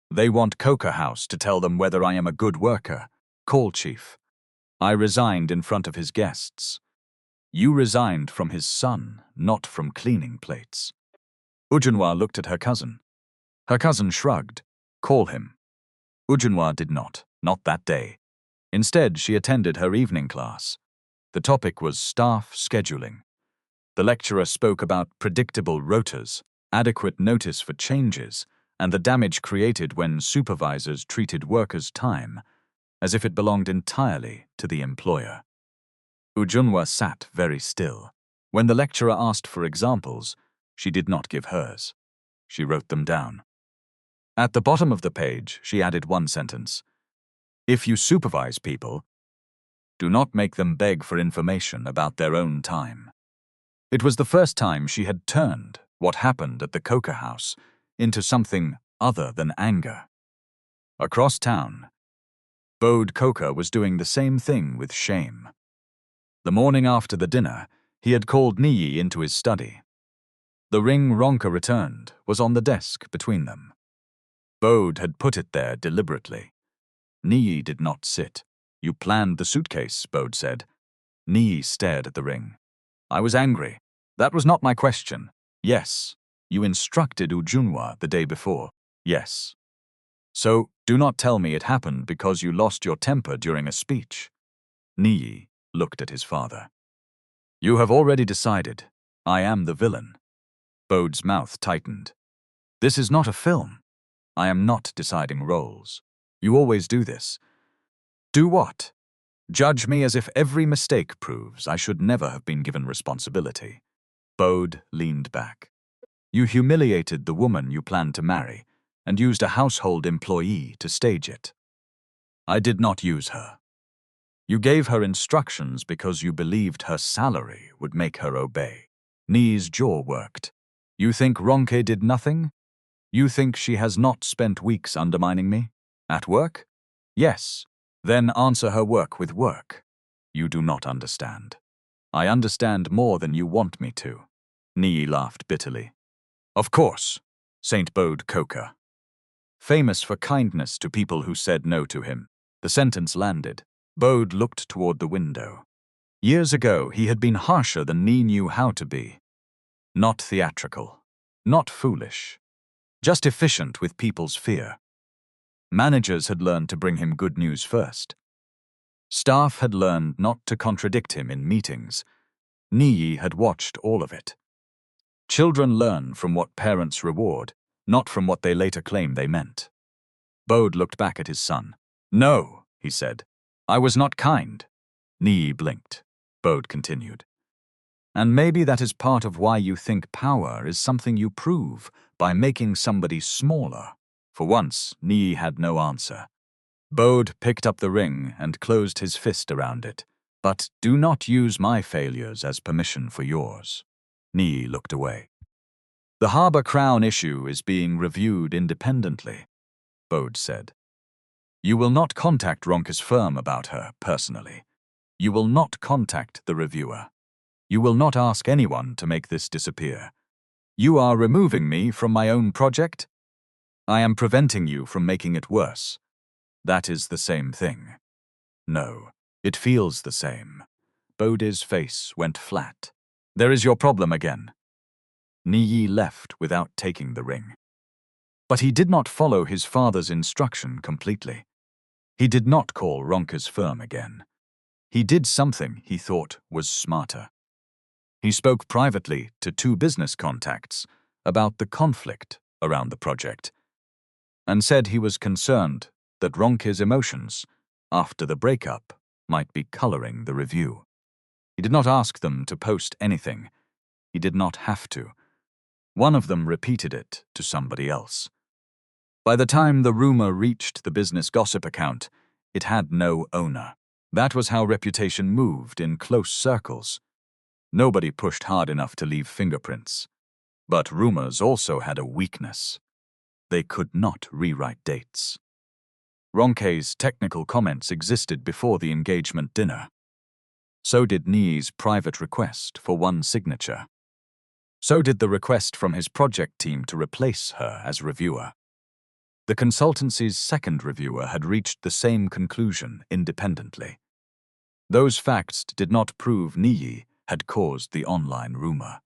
"They want Coker House to tell them whether I am a good worker. Call chief. I resigned in front of his guests." "You resigned from his son, not from cleaning plates." Ujunwa looked at her cousin. Her cousin shrugged. "Call him." Ujunwa did not that day. Instead, she attended her evening class. The topic was staff scheduling. The lecturer spoke about predictable rotas, adequate notice for changes, and the damage created when supervisors treated workers' time as if it belonged entirely to the employer. Ujunwa sat very still. When the lecturer asked for examples, she did not give hers. She wrote them down. At the bottom of the page, she added one sentence. If you supervise people, do not make them beg for information about their own time. It was the first time she had turned what happened at the Coker house into something other than anger. Across town, Bode Coker was doing the same thing with shame. The morning after the dinner, he had called Niyi into his study. The ring Ronke returned was on the desk between them. Bode had put it there deliberately. Niyi did not sit. You planned the suitcase, Bode said. Niyi stared at the ring. I was angry. That was not my question. Yes. You instructed Ujunwa the day before. Yes. So, do not tell me it happened because you lost your temper during a speech. Niyi looked at his father. You have already decided. I am the villain. Bode's mouth tightened. This is not a film. I am not deciding roles. You always do this. Do what? Judge me as if every mistake proves I should never have been given responsibility. Bode leaned back. You humiliated the woman you planned to marry and used a household employee to stage it. I did not use her. You gave her instructions because you believed her salary would make her obey. Niyi's jaw worked. You think Ronke did nothing? You think she has not spent weeks undermining me? At work? Yes. Then answer her work with work. You do not understand. I understand more than you want me to. Niyi laughed bitterly. Of course, Saint Bode Coker. Famous for kindness to people who said no to him, the sentence landed. Bode looked toward the window. Years ago, he had been harsher than Niyi knew how to be. Not theatrical, not foolish, just efficient with people's fear. Managers had learned to bring him good news first. Staff had learned not to contradict him in meetings. Niyi had watched all of it. Children learn from what parents reward, not from what they later claim they meant. Bode looked back at his son. No, he said. I was not kind. Niyi blinked. Bode continued. And maybe that is part of why you think power is something you prove by making somebody smaller. For once, Niyi had no answer. Bode picked up the ring and closed his fist around it. But do not use my failures as permission for yours. Niyi looked away. The Harbour Crown issue is being reviewed independently, Bode said. You will not contact Ronke's firm about her personally. You will not contact the reviewer. You will not ask anyone to make this disappear. You are removing me from my own project? I am preventing you from making it worse. That is the same thing. No, it feels the same. Bode's face went flat. There is your problem again. Niyi left without taking the ring. But he did not follow his father's instruction completely. He did not call Ronke's firm again. He did something he thought was smarter. He spoke privately to 2 business contacts about the conflict around the project and said he was concerned that Ronke's emotions after the breakup might be coloring the review. He did not ask them to post anything. He did not have to. One of them repeated it to somebody else. By the time the rumor reached the business gossip account, it had no owner. That was how reputation moved in close circles. Nobody pushed hard enough to leave fingerprints. But rumors also had a weakness. They could not rewrite dates. Ronke's technical comments existed before the engagement dinner. So did Niyi's private request for 1 signature. So did the request from his project team to replace her as reviewer. The consultancy's second reviewer had reached the same conclusion independently. Those facts did not prove Niyi had caused the online rumor.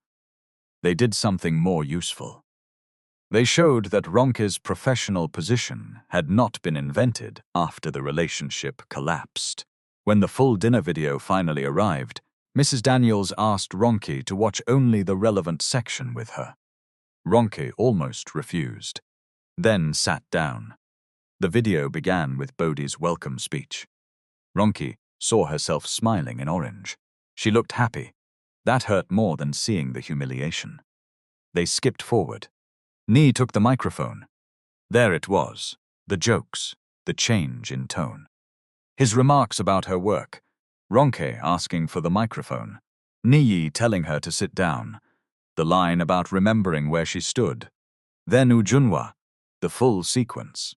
They did something more useful. They showed that Ronke's professional position had not been invented after the relationship collapsed. When the full dinner video finally arrived, Mrs. Daniels asked Ronke to watch only the relevant section with her. Ronke almost refused, then sat down. The video began with Bode's welcome speech. Ronke saw herself smiling in orange. She looked happy. That hurt more than seeing the humiliation. They skipped forward. Niyi took the microphone. There it was, the jokes, the change in tone. His remarks about her work, Ronke asking for the microphone, Niyi telling her to sit down, the line about remembering where she stood, then Ujunwa, the full sequence.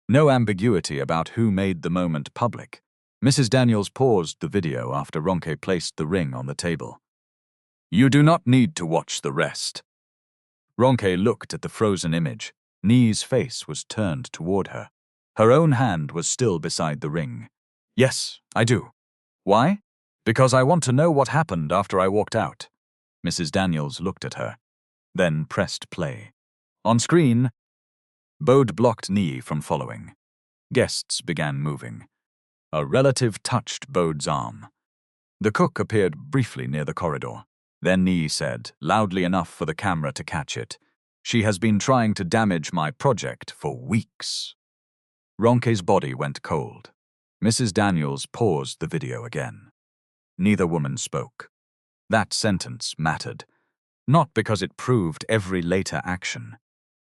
No ambiguity about who made the moment public. Mrs. Daniels paused the video after Ronke placed the ring on the table. You do not need to watch the rest. Ronke looked at the frozen image. Niyi's face was turned toward her. Her own hand was still beside the ring. Yes, I do. Why? Because I want to know what happened after I walked out. Mrs. Daniels looked at her, then pressed play. On screen, Bode blocked Niyi from following. Guests began moving. A relative touched Bode's arm. The cook appeared briefly near the corridor. Then Niyi said, loudly enough for the camera to catch it, "She has been trying to damage my project for weeks." Ronke's body went cold. Mrs. Daniels paused the video again. Neither woman spoke. That sentence mattered, not because it proved every later action.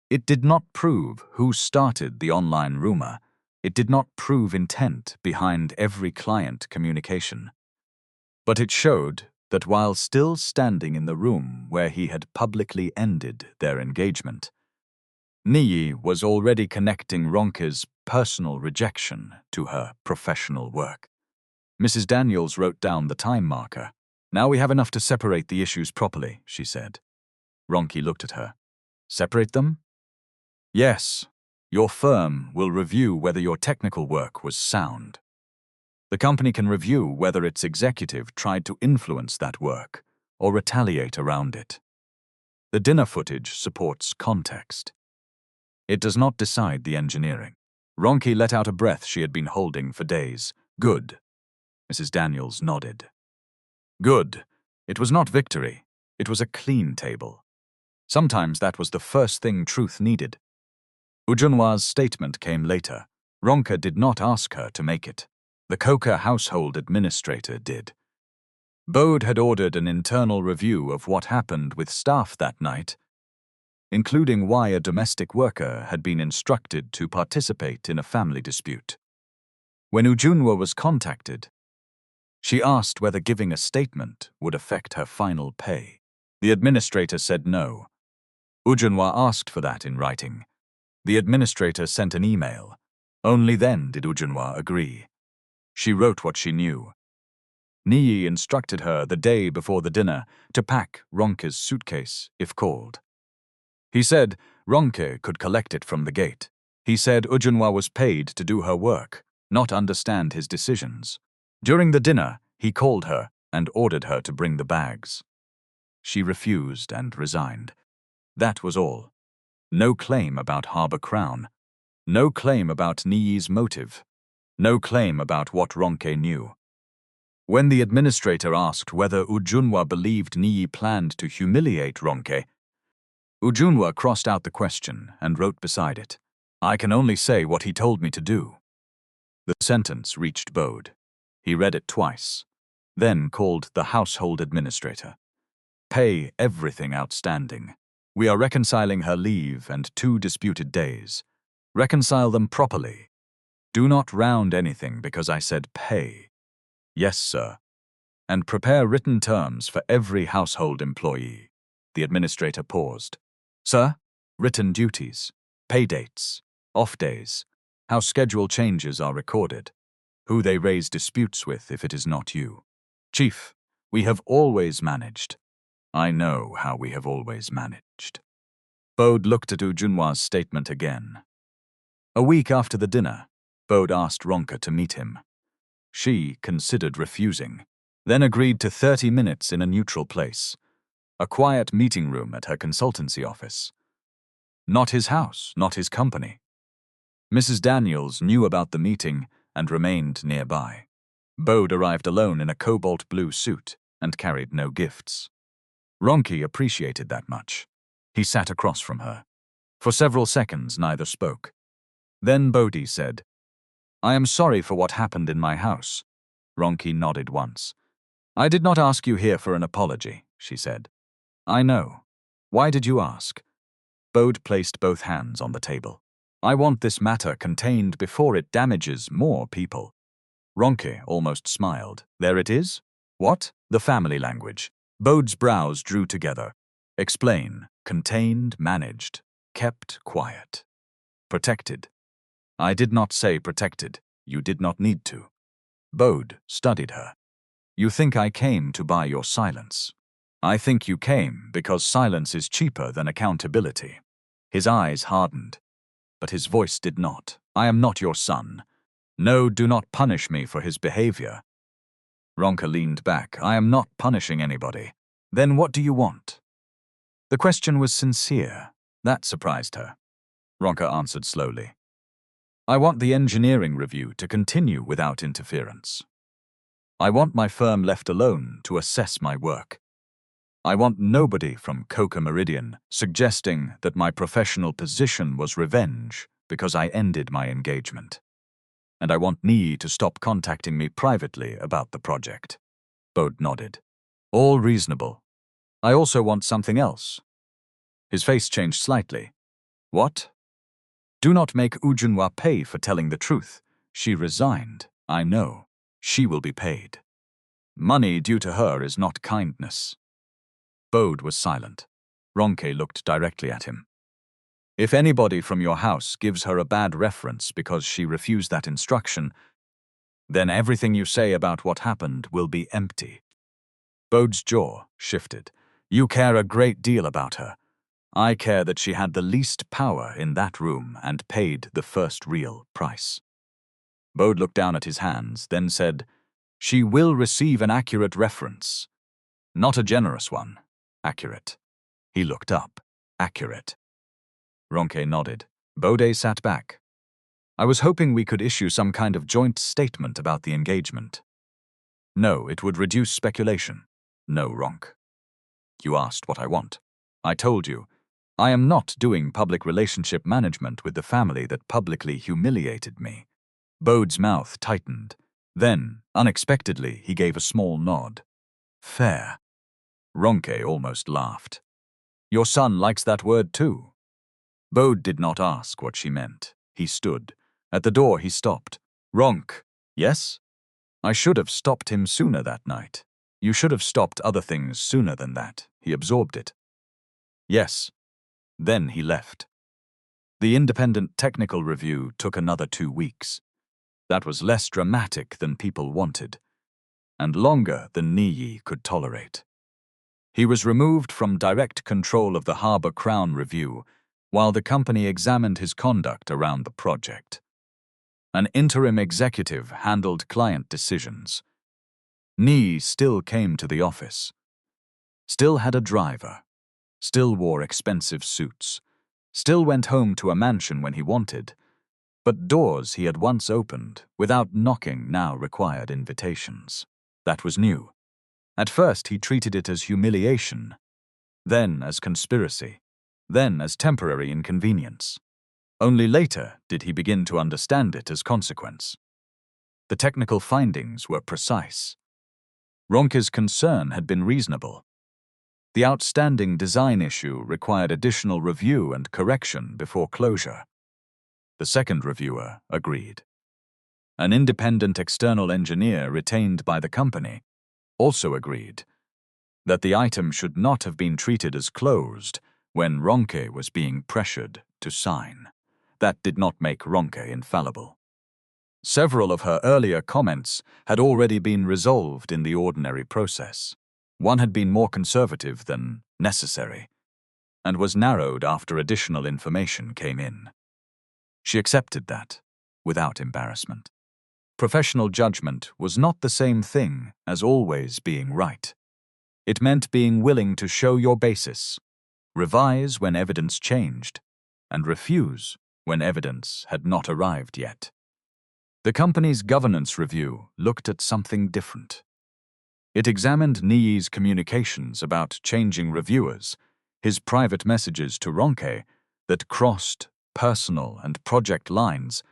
It did not prove who started the online rumor. It did not prove intent behind every client communication. But it showed that while still standing in the room where he had publicly ended their engagement, Niyi was already connecting Ronke's personal rejection to her professional work. Mrs. Daniels wrote down the time marker. Now we have enough to separate the issues properly, she said. Ronke looked at her. Separate them? Yes. Your firm will review whether your technical work was sound. The company can review whether its executive tried to influence that work or retaliate around it. The dinner footage supports context. It does not decide the engineering. Ronke let out a breath she had been holding for days. Good. Mrs. Daniels nodded. Good. It was not victory. It was a clean table. Sometimes that was the first thing truth needed. Ujunwa's statement came later. Ronke did not ask her to make it. The Coker household administrator did. Bode had ordered an internal review of what happened with staff that night, including why a domestic worker had been instructed to participate in a family dispute. When Ujunwa was contacted, she asked whether giving a statement would affect her final pay. The administrator said no. Ujunwa asked for that in writing. The administrator sent an email. Only then did Ujunwa agree. She wrote what she knew. Niyi instructed her the day before the dinner to pack Ronke's suitcase if called. He said Ronke could collect it from the gate. He said Ujunwa was paid to do her work, not understand his decisions. During the dinner, he called her and ordered her to bring the bags. She refused and resigned. That was all. No claim about Harbour Crown. No claim about Niyi's motive. No claim about what Ronke knew. When the administrator asked whether Ujunwa believed Niyi planned to humiliate Ronke, Ujunwa crossed out the question and wrote beside it, "I can only say what he told me to do." The sentence reached Bode. He read it twice, then called the household administrator. Pay everything outstanding. We are reconciling her leave and 2 disputed days. Reconcile them properly. Do not round anything because I said pay. Yes, sir. And prepare written terms for every household employee. The administrator paused. Sir, written duties, pay dates, off days, how schedule changes are recorded, who they raise disputes with if it is not you. Chief, we have always managed. I know how we have always managed. Bode looked at Ujunwa's statement again. A week after the dinner, Bode asked Ronke to meet him. She considered refusing, then agreed to 30 minutes in a neutral place, a quiet meeting room at her consultancy office. Not his house, not his company. Mrs. Daniels knew about the meeting and remained nearby. Bode arrived alone in a cobalt blue suit and carried no gifts. Ronke appreciated that much. He sat across from her. For several seconds, neither spoke. Then Bode said, "I am sorry for what happened in my house." Ronke nodded once. I did not ask you here for an apology, she said. I know. Why did you ask? Bode placed both hands on the table. I want this matter contained before it damages more people. Ronke almost smiled. There it is? What? The family language. Bode's brows drew together. Explain. Contained, managed, kept quiet. Protected. I did not say protected. You did not need to. Bode studied her. You think I came to buy your silence. I think you came because silence is cheaper than accountability. His eyes hardened, but his voice did not. I am not your son. No, do not punish me for his behavior. Ronke leaned back. I am not punishing anybody. Then what do you want? The question was sincere. That surprised her. Ronke answered slowly. I want the engineering review to continue without interference. I want my firm left alone to assess my work. I want nobody from Coker Meridian suggesting that my professional position was revenge because I ended my engagement. And I want Niyi to stop contacting me privately about the project. Bode nodded. All reasonable. I also want something else. His face changed slightly. What? Do not make Ujunwa pay for telling the truth. She resigned. I know. She will be paid. Money due to her is not kindness. Bode was silent. Ronke looked directly at him. If anybody from your house gives her a bad reference because she refused that instruction, then everything you say about what happened will be empty. Bode's jaw shifted. You care a great deal about her. I care that she had the least power in that room and paid the first real price. Bode looked down at his hands, then said, She will receive an accurate reference. Not a generous one. Accurate. He looked up. Accurate. Ronke nodded. Bode sat back. I was hoping we could issue some kind of joint statement about the engagement. No, it would reduce speculation. No, Ronke. You asked what I want. I told you. I am not doing public relationship management with the family that publicly humiliated me. Bode's mouth tightened. Then, unexpectedly, he gave a small nod. Fair. Ronke almost laughed. Your son likes that word too. Bode did not ask what she meant. He stood. At the door he stopped. Ronke, yes? I should have stopped him sooner that night. You should have stopped other things sooner than that. He absorbed it. Yes. Then he left. The independent technical review took another 2 weeks. That was less dramatic than people wanted, and longer than Niyi could tolerate. He was removed from direct control of the Harbour Crown Review while the company examined his conduct around the project. An interim executive handled client decisions. Niyi still came to the office, still had a driver, still wore expensive suits, still went home to a mansion when he wanted, but doors he had once opened without knocking now required invitations. That was new. At first he treated it as humiliation, then as conspiracy, then as temporary inconvenience. Only later did he begin to understand it as consequence. The technical findings were precise. Ronke's concern had been reasonable. The outstanding design issue required additional review and correction before closure. The second reviewer agreed. An independent external engineer retained by the company also agreed that the item should not have been treated as closed when Ronke was being pressured to sign. That did not make Ronke infallible. Several of her earlier comments had already been resolved in the ordinary process. One had been more conservative than necessary, and was narrowed after additional information came in. She accepted that, without embarrassment. Professional judgment was not the same thing as always being right. It meant being willing to show your basis, revise when evidence changed, and refuse when evidence had not arrived yet. The company's governance review looked at something different. It examined Niyi's communications about changing reviewers, his private messages to Ronke that crossed personal and project lines,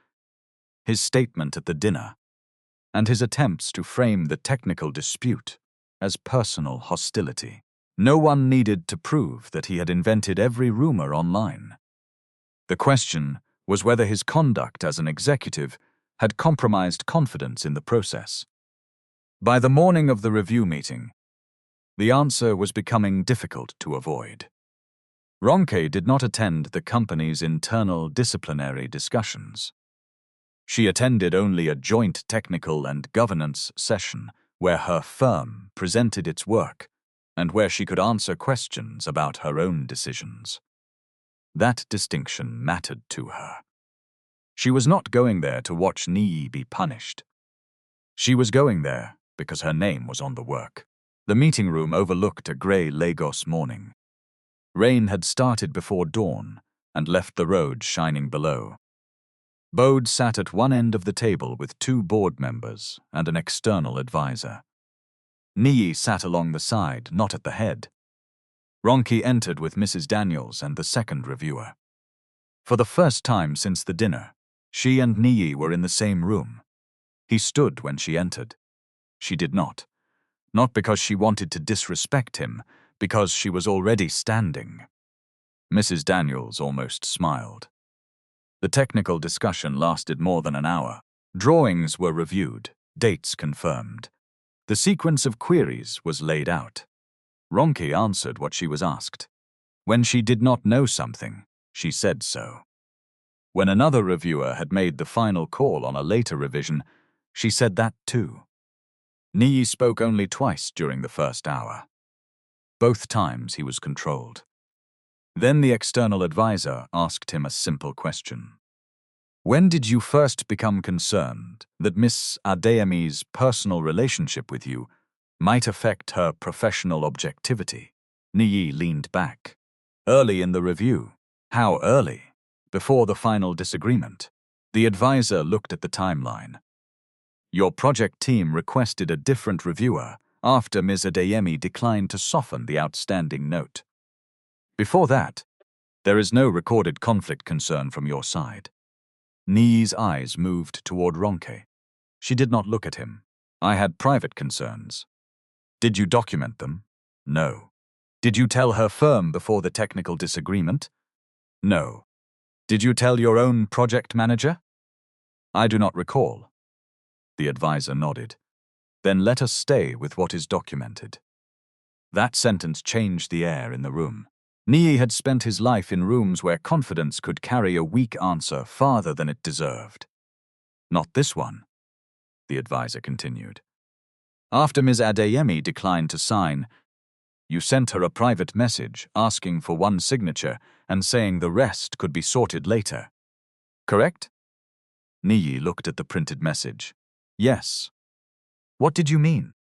his statement at the dinner, and his attempts to frame the technical dispute as personal hostility. No one needed to prove that he had invented every rumor online. The question was whether his conduct as an executive had compromised confidence in the process. By the morning of the review meeting, the answer was becoming difficult to avoid. Ronke did not attend the company's internal disciplinary discussions. She attended only a joint technical and governance session where her firm presented its work and where she could answer questions about her own decisions. That distinction mattered to her. She was not going there to watch Niyi be punished. She was going there because her name was on the work. The meeting room overlooked a grey Lagos morning. Rain had started before dawn and left the road shining below. Bode sat at one end of the table with 2 board members and an external advisor. Niyi sat along the side, not at the head. Ronke entered with Mrs. Daniels and the second reviewer. For the first time since the dinner, she and Niyi were in the same room. He stood when she entered. She did not. Not because she wanted to disrespect him, because she was already standing. Mrs. Daniels almost smiled. The technical discussion lasted more than an hour. Drawings were reviewed, dates confirmed. The sequence of queries was laid out. Ronke answered what she was asked. When she did not know something, she said so. When another reviewer had made the final call on a later revision, she said that too. Niyi spoke only twice during the first hour. Both times he was controlled. Then the external advisor asked him a simple question. When did you first become concerned that Miss Adeyemi's personal relationship with you might affect her professional objectivity? Niyi leaned back. Early in the review. How early? Before the final disagreement. The advisor looked at the timeline. Your project team requested a different reviewer after Ms. Adeyemi declined to soften the outstanding note. Before that, there is no recorded conflict concern from your side. Niyi's eyes moved toward Ronke. She did not look at him. I had private concerns. Did you document them? No. Did you tell her firm before the technical disagreement? No. Did you tell your own project manager? I do not recall. The advisor nodded. Then let us stay with what is documented. That sentence changed the air in the room. Niyi had spent his life in rooms where confidence could carry a weak answer farther than it deserved. Not this one, the advisor continued. After Ms. Adeyemi declined to sign, you sent her a private message asking for one signature and saying the rest could be sorted later. Correct? Niyi looked at the printed message. Yes. What did you mean?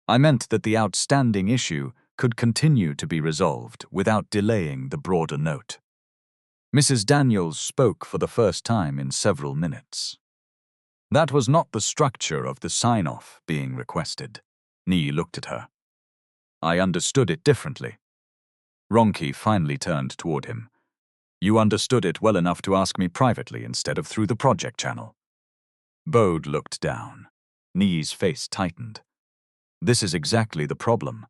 I meant that the outstanding issue could continue to be resolved without delaying the broader note. Mrs. Daniels spoke for the first time in several minutes. That was not the structure of the sign-off being requested. Niyi looked at her. I understood it differently. Ronke finally turned toward him. You understood it well enough to ask me privately instead of through the project channel. Bode looked down. Niyi's face tightened. This is exactly the problem.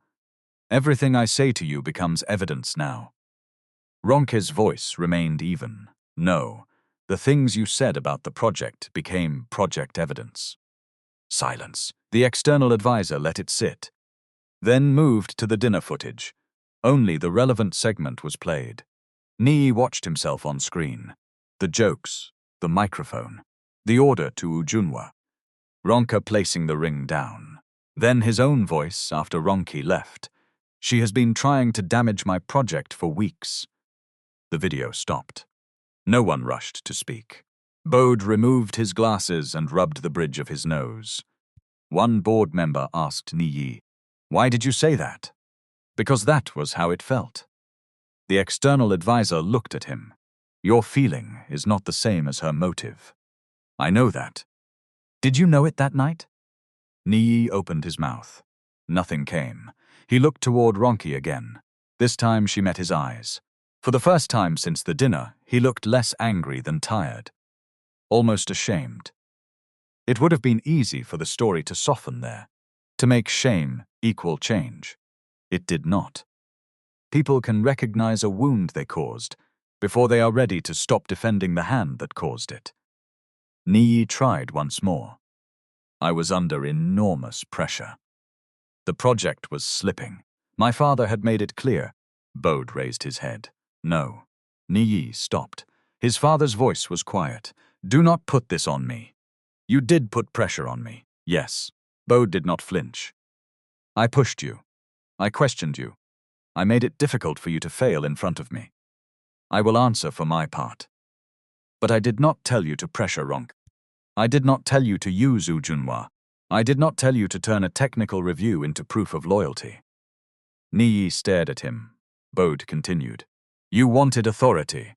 Everything I say to you becomes evidence now. Ronke's voice remained even. No, the things you said about the project became project evidence. Silence. The external advisor let it sit. Then moved to the dinner footage. Only the relevant segment was played. Niyi watched himself on screen. The jokes, the microphone, the order to Ujunwa. Ronke placing the ring down. Then his own voice after Ronke left. She has been trying to damage my project for weeks. The video stopped. No one rushed to speak. Bode removed his glasses and rubbed the bridge of his nose. One board member asked Niyi, "Why did you say that?" Because that was how it felt. The external advisor looked at him. Your feeling is not the same as her motive. I know that. Did you know it that night? Niyi opened his mouth. Nothing came. He looked toward Ronke again. This time she met his eyes. For the first time since the dinner, he looked less angry than tired. Almost ashamed. It would have been easy for the story to soften there, to make shame equal change. It did not. People can recognize a wound they caused before they are ready to stop defending the hand that caused it. Niyi tried once more. I was under enormous pressure. The project was slipping. My father had made it clear. Bode raised his head. No. Niyi stopped. His father's voice was quiet. Do not put this on me. You did put pressure on me. Yes. Bode did not flinch. I pushed you. I questioned you. I made it difficult for you to fail in front of me. I will answer for my part. But I did not tell you to pressure Ronke. I did not tell you to use Ujunwa. I did not tell you to turn a technical review into proof of loyalty. Niyi stared at him. Bode continued. You wanted authority.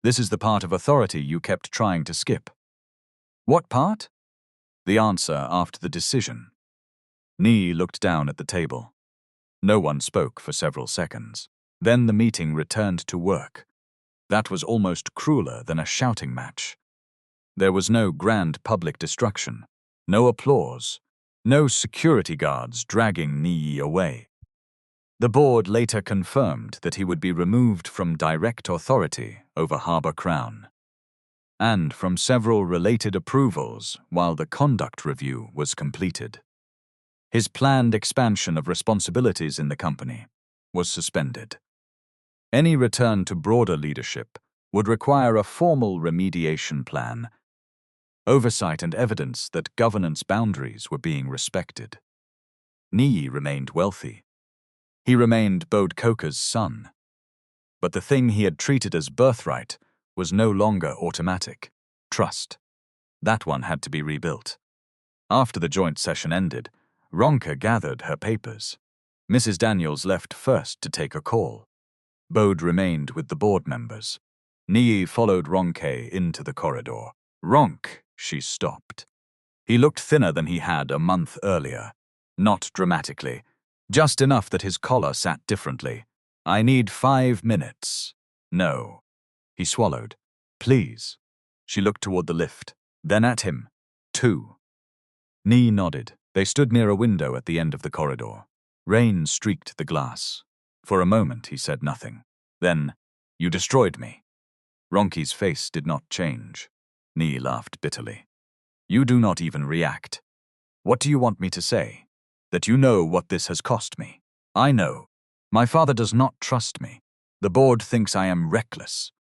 This is the part of authority you kept trying to skip. What part? The answer after the decision. Niyi looked down at the table. No one spoke for several seconds. Then the meeting returned to work. That was almost crueler than a shouting match. There was no grand public destruction, no applause, no security guards dragging Niyi away. The board later confirmed that he would be removed from direct authority over Harbour Crown, and from several related approvals while the conduct review was completed. His planned expansion of responsibilities in the company was suspended. Any return to broader leadership would require a formal remediation plan, oversight and evidence that governance boundaries were being respected. Niyi remained wealthy. He remained Bode Coker's son. But the thing he had treated as birthright was no longer automatic. Trust. That one had to be rebuilt. After the joint session ended, Ronke gathered her papers. Mrs. Daniels left first to take a call. Bode remained with the board members. Niyi followed Ronke into the corridor. Ronke, she stopped. He looked thinner than he had a month earlier. Not dramatically, just enough that his collar sat differently. I need 5 minutes. No. He swallowed. Please. She looked toward the lift, then at him. 2. Niyi nodded. They stood near a window at the end of the corridor. Rain streaked the glass. For a moment he said nothing. Then, you destroyed me. Ronke's face did not change. Niyi laughed bitterly. You do not even react. What do you want me to say? That you know what this has cost me. I know. My father does not trust me. The board thinks I am reckless.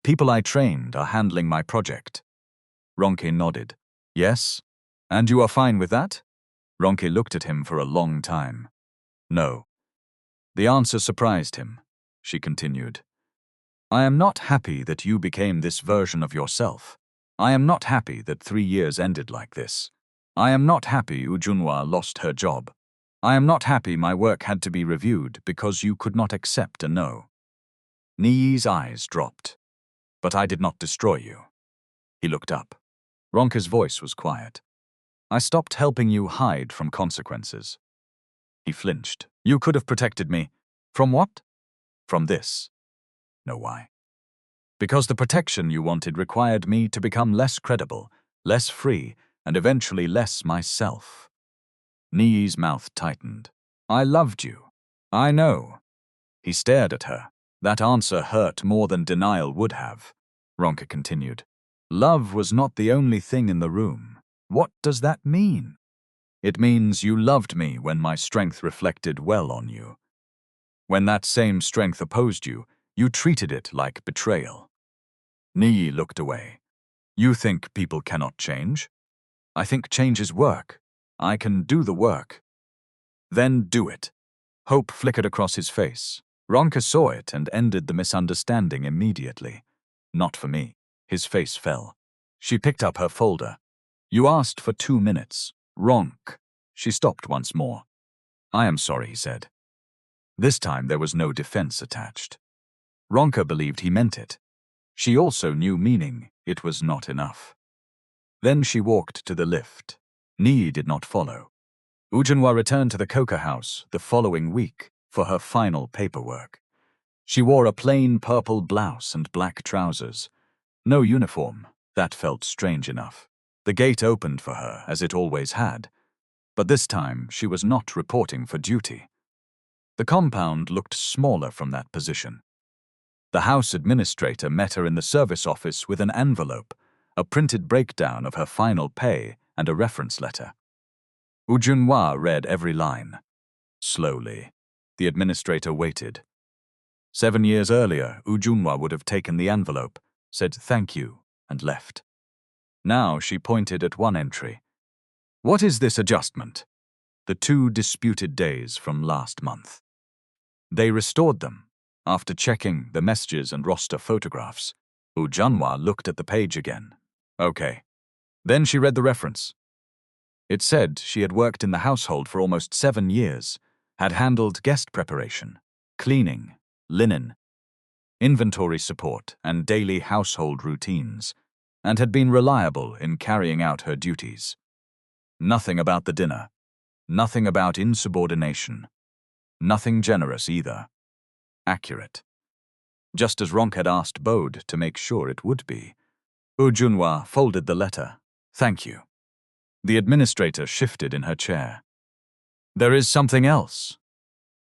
People I trained are handling my project. Ronke nodded. Yes? And you are fine with that? Ronke looked at him for a long time. No. The answer surprised him. She continued. I am not happy that you became this version of yourself. I am not happy that 3 years ended like this. I am not happy Ujunwa lost her job. I am not happy my work had to be reviewed because you could not accept a no. Niyi's eyes dropped. But I did not destroy you. He looked up. Ronke's voice was quiet. I stopped helping you hide from consequences. He flinched. You could have protected me. From what? From this. Know why? Because the protection you wanted required me to become less credible, less free, and eventually less myself. Niyi's mouth tightened. I loved you. I know. He stared at her. That answer hurt more than denial would have. Ronke continued. Love was not the only thing in the room. What does that mean? It means you loved me when my strength reflected well on you. When that same strength opposed you, you treated it like betrayal. Niyi looked away. You think people cannot change? I think change is work. I can do the work. Then do it. Hope flickered across his face. Ronke saw it and ended the misunderstanding immediately. Not for me. His face fell. She picked up her folder. You asked for 2 minutes. Ronke. She stopped once more. I am sorry, he said. This time there was no defense attached. Ronke believed he meant it. She also knew meaning it was not enough. Then she walked to the lift. Niyi did not follow. Ujunwa returned to the Coker house the following week for her final paperwork. She wore a plain purple blouse and black trousers. No uniform. That felt strange enough. The gate opened for her, as it always had. But this time, she was not reporting for duty. The compound looked smaller from that position. The house administrator met her in the service office with an envelope, a printed breakdown of her final pay, and a reference letter. Ujunwa read every line. Slowly, the administrator waited. 7 years earlier, Ujunwa would have taken the envelope, said thank you, and left. Now she pointed at one entry. What is this adjustment? The 2 disputed days from last month. They restored them. After checking the messages and roster photographs, Ujunwa looked at the page again. Okay. Then she read the reference. It said she had worked in the household for almost 7 years, had handled guest preparation, cleaning, linen, inventory support, and daily household routines, and had been reliable in carrying out her duties. Nothing about the dinner. Nothing about insubordination. Nothing generous either. Accurate. Just as Ronke had asked Bode to make sure it would be. Ujunwa folded the letter. Thank you. The administrator shifted in her chair. There is something else.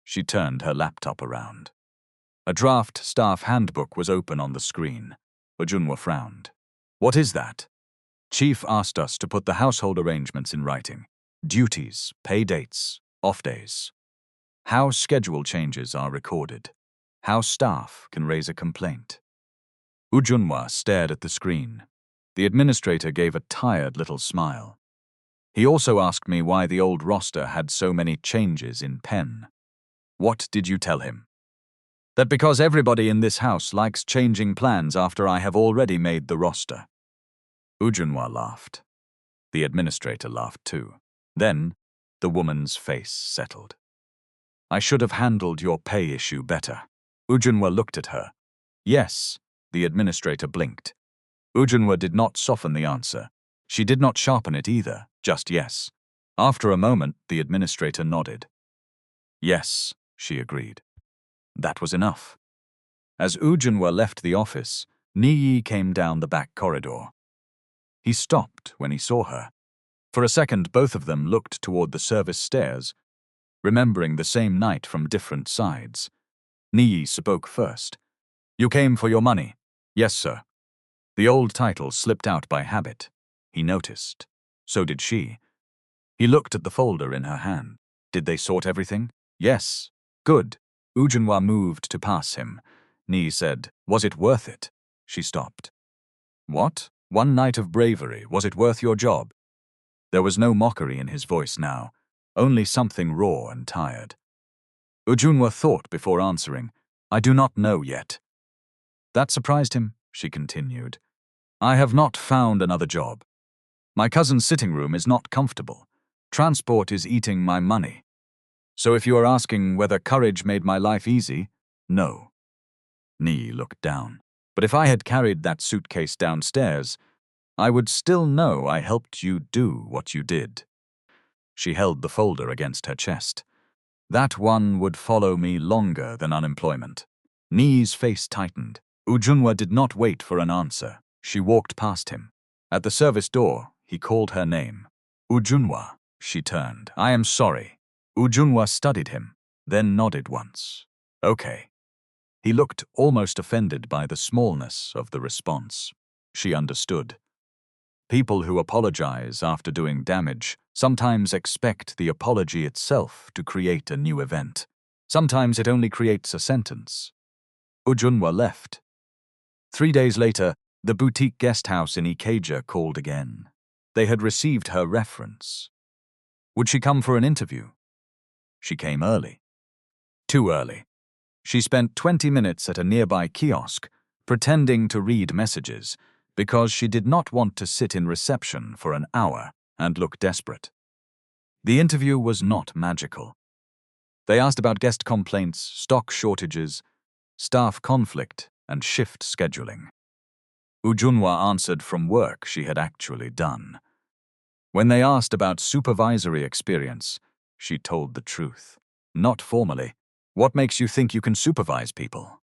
She turned her laptop around. A draft staff handbook was open on the screen. Ujunwa frowned. What is that? Chief asked us to put the household arrangements in writing. Duties, pay dates, off days. How schedule changes are recorded. How staff can raise a complaint. Ujunwa stared at the screen. The administrator gave a tired little smile. He also asked me why the old roster had so many changes in pen. What did you tell him? That because everybody in this house likes changing plans after I have already made the roster. Ujunwa laughed. The administrator laughed too. Then, the woman's face settled. I should have handled your pay issue better. Ujunwa looked at her. Yes, the administrator blinked. Ujunwa did not soften the answer. She did not sharpen it either, just yes. After a moment, the administrator nodded. Yes, she agreed. That was enough. As Ujunwa left the office, Niyi came down the back corridor. He stopped when he saw her. For a second, both of them looked toward the service stairs, remembering the same night from different sides. Niyi spoke first. You came for your money? Yes, sir. The old title slipped out by habit. He noticed. So did she. He looked at the folder in her hand. Did they sort everything? Yes. Good. Ujunwa moved to pass him. Niyi said, Was it worth it? She stopped. What? One night of bravery, was it worth your job? There was no mockery in his voice now, only something raw and tired. Ujunwa thought before answering, I do not know yet. That surprised him, she continued. I have not found another job. My cousin's sitting room is not comfortable. Transport is eating my money. So if you are asking whether courage made my life easy, no. Niyi looked down. But if I had carried that suitcase downstairs, I would still know I helped you do what you did. She held the folder against her chest. That one would follow me longer than unemployment. Niyi's face tightened. Ujunwa did not wait for an answer. She walked past him. At the service door, he called her name. Ujunwa, she turned. I am sorry. Ujunwa studied him, then nodded once. Okay. He looked almost offended by the smallness of the response. She understood. People who apologize after doing damage sometimes expect the apology itself to create a new event. Sometimes it only creates a sentence. Ujunwa left. 3 days later, the boutique guest house in Ikeja called again. They had received her reference. Would she come for an interview? She came early. Too early. She spent 20 minutes at a nearby kiosk, pretending to read messages, because she did not want to sit in reception for an hour and look desperate. The interview was not magical. They asked about guest complaints, stock shortages, staff conflict, and shift scheduling. Ujunwa answered from work she had actually done. When they asked about supervisory experience, she told the truth. Not formally. What makes you think you can supervise people?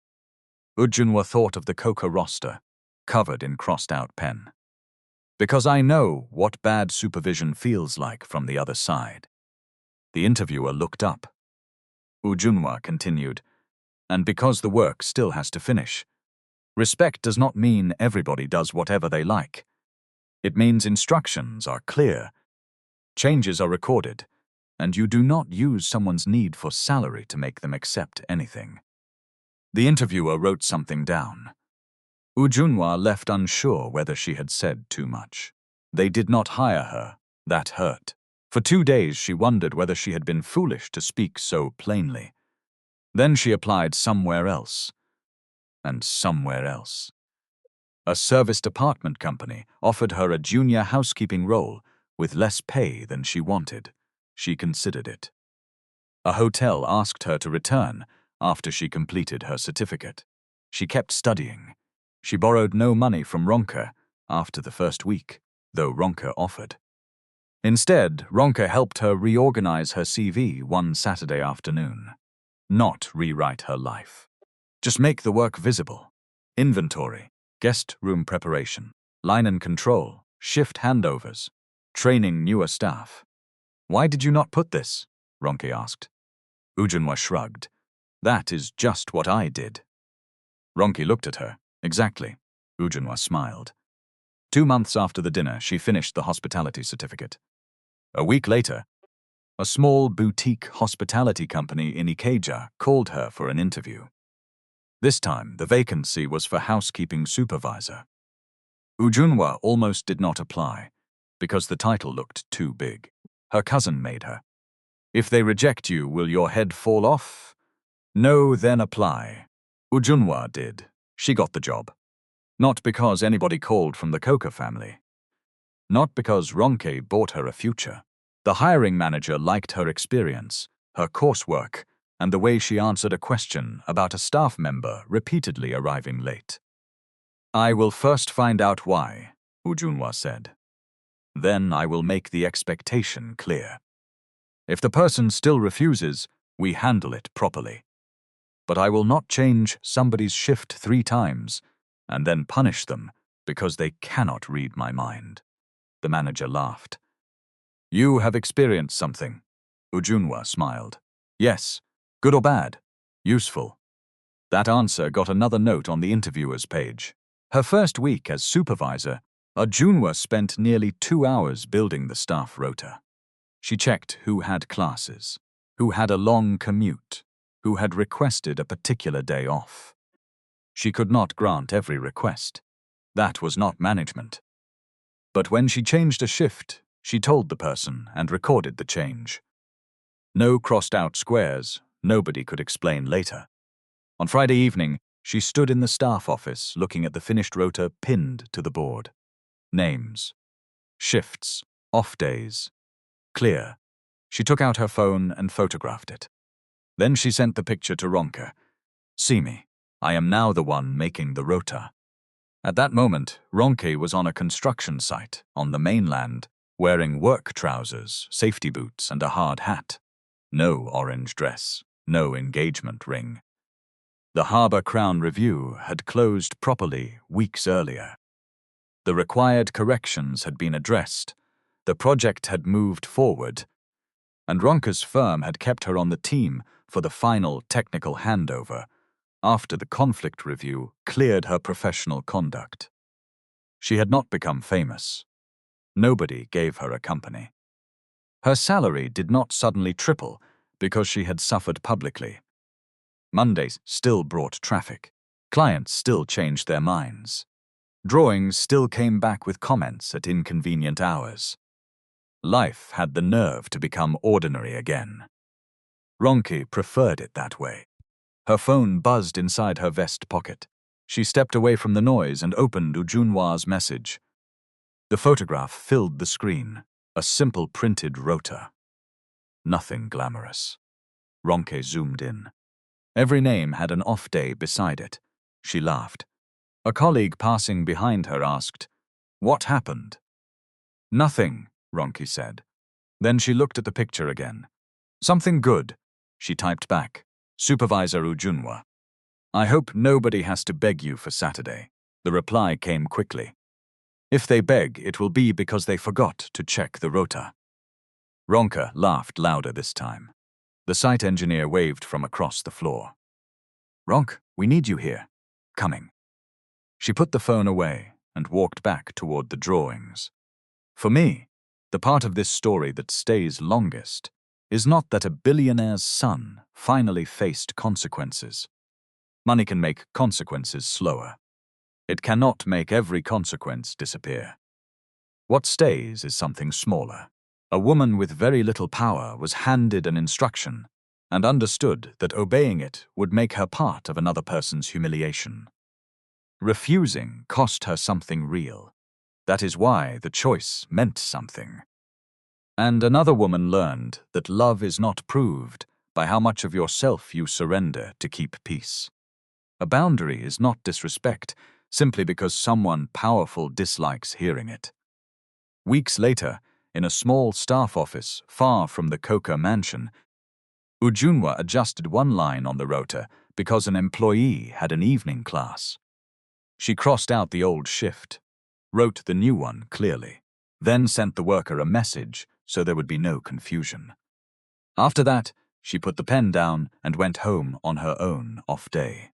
Ujunwa thought of the Coker roster, covered in crossed-out pen. Because I know what bad supervision feels like from the other side. The interviewer looked up. Ujunwa continued, and because the work still has to finish. Respect does not mean everybody does whatever they like. It means instructions are clear, changes are recorded, and you do not use someone's need for salary to make them accept anything. The interviewer wrote something down. Ujunwa left unsure whether she had said too much. They did not hire her. That hurt. For 2 days she wondered whether she had been foolish to speak so plainly. Then she applied somewhere else. And somewhere else. A serviced apartment company offered her a junior housekeeping role with less pay than she wanted. She considered it. A hotel asked her to return after she completed her certificate. She kept studying. She borrowed no money from Ronke after the first week, though Ronke offered. Instead, Ronke helped her reorganize her CV one Saturday afternoon. Not rewrite her life. Just make the work visible. Inventory, guest room preparation, line and control, shift handovers, training newer staff. Why did you not put this? Ronke asked. Ujunwa shrugged. That is just what I did. Ronke looked at her. Exactly. Ujunwa smiled. 2 months after the dinner, she finished the hospitality certificate. A week later, a small boutique hospitality company in Ikeja called her for an interview. This time, the vacancy was for housekeeping supervisor. Ujunwa almost did not apply, because the title looked too big. Her cousin made her. If they reject you, will your head fall off? No, then apply. Ujunwa did. She got the job. Not because anybody called from the Coker family. Not because Ronke bought her a future. The hiring manager liked her experience, her coursework, and the way she answered a question about a staff member repeatedly arriving late. I will first find out why, Ujunwa said. Then I will make the expectation clear. If the person still refuses, we handle it properly. But I will not change somebody's shift 3 times and then punish them because they cannot read my mind. The manager laughed. You have experienced something. Ujunwa smiled. Yes, good or bad, useful. That answer got another note on the interviewer's page. Her first week as supervisor, Ujunwa spent nearly 2 hours building the staff rota. She checked who had classes, who had a long commute, who had requested a particular day off. She could not grant every request. That was not management. But when she changed a shift, she told the person and recorded the change. No crossed-out squares, nobody could explain later. On Friday evening, she stood in the staff office looking at the finished rota pinned to the board. Names, shifts, off days. Clear. She took out her phone and photographed it. Then she sent the picture to Ronke. See me. I am now the one making the rota. At that moment, Ronke was on a construction site on the mainland, wearing work trousers, safety boots, and a hard hat. No orange dress, no engagement ring. The Harbour Crown Review had closed properly weeks earlier. The required corrections had been addressed, the project had moved forward, and Ronke's firm had kept her on the team for the final technical handover after the conflict review cleared her professional conduct. She had not become famous. Nobody gave her a company. Her salary did not suddenly triple because she had suffered publicly. Mondays still brought traffic. Clients still changed their minds. Drawings still came back with comments at inconvenient hours. Life had the nerve to become ordinary again. Ronke preferred it that way. Her phone buzzed inside her vest pocket. She stepped away from the noise and opened Ujunwa's message. The photograph filled the screen, a simple printed rota. Nothing glamorous. Ronke zoomed in. Every name had an off day beside it. She laughed. A colleague passing behind her asked, "What happened?" "Nothing," Ronke said. Then she looked at the picture again. "Something good," she typed back. Supervisor Ujunwa. "I hope nobody has to beg you for Saturday." The reply came quickly. "If they beg, it will be because they forgot to check the rota." Ronke laughed louder this time. The site engineer waved from across the floor. "Ronke, we need you here. Coming." She put the phone away and walked back toward the drawings. For me, the part of this story that stays longest is not that a billionaire's son finally faced consequences. Money can make consequences slower. It cannot make every consequence disappear. What stays is something smaller. A woman with very little power was handed an instruction and understood that obeying it would make her part of another person's humiliation. Refusing cost her something real. That is why the choice meant something. And another woman learned that love is not proved by how much of yourself you surrender to keep peace. A boundary is not disrespect simply because someone powerful dislikes hearing it. Weeks later, in a small staff office far from the Coker mansion, Ujunwa adjusted one line on the rota because an employee had an evening class. She crossed out the old shift, wrote the new one clearly, then sent the worker a message so there would be no confusion. After that, she put the pen down and went home on her own off day.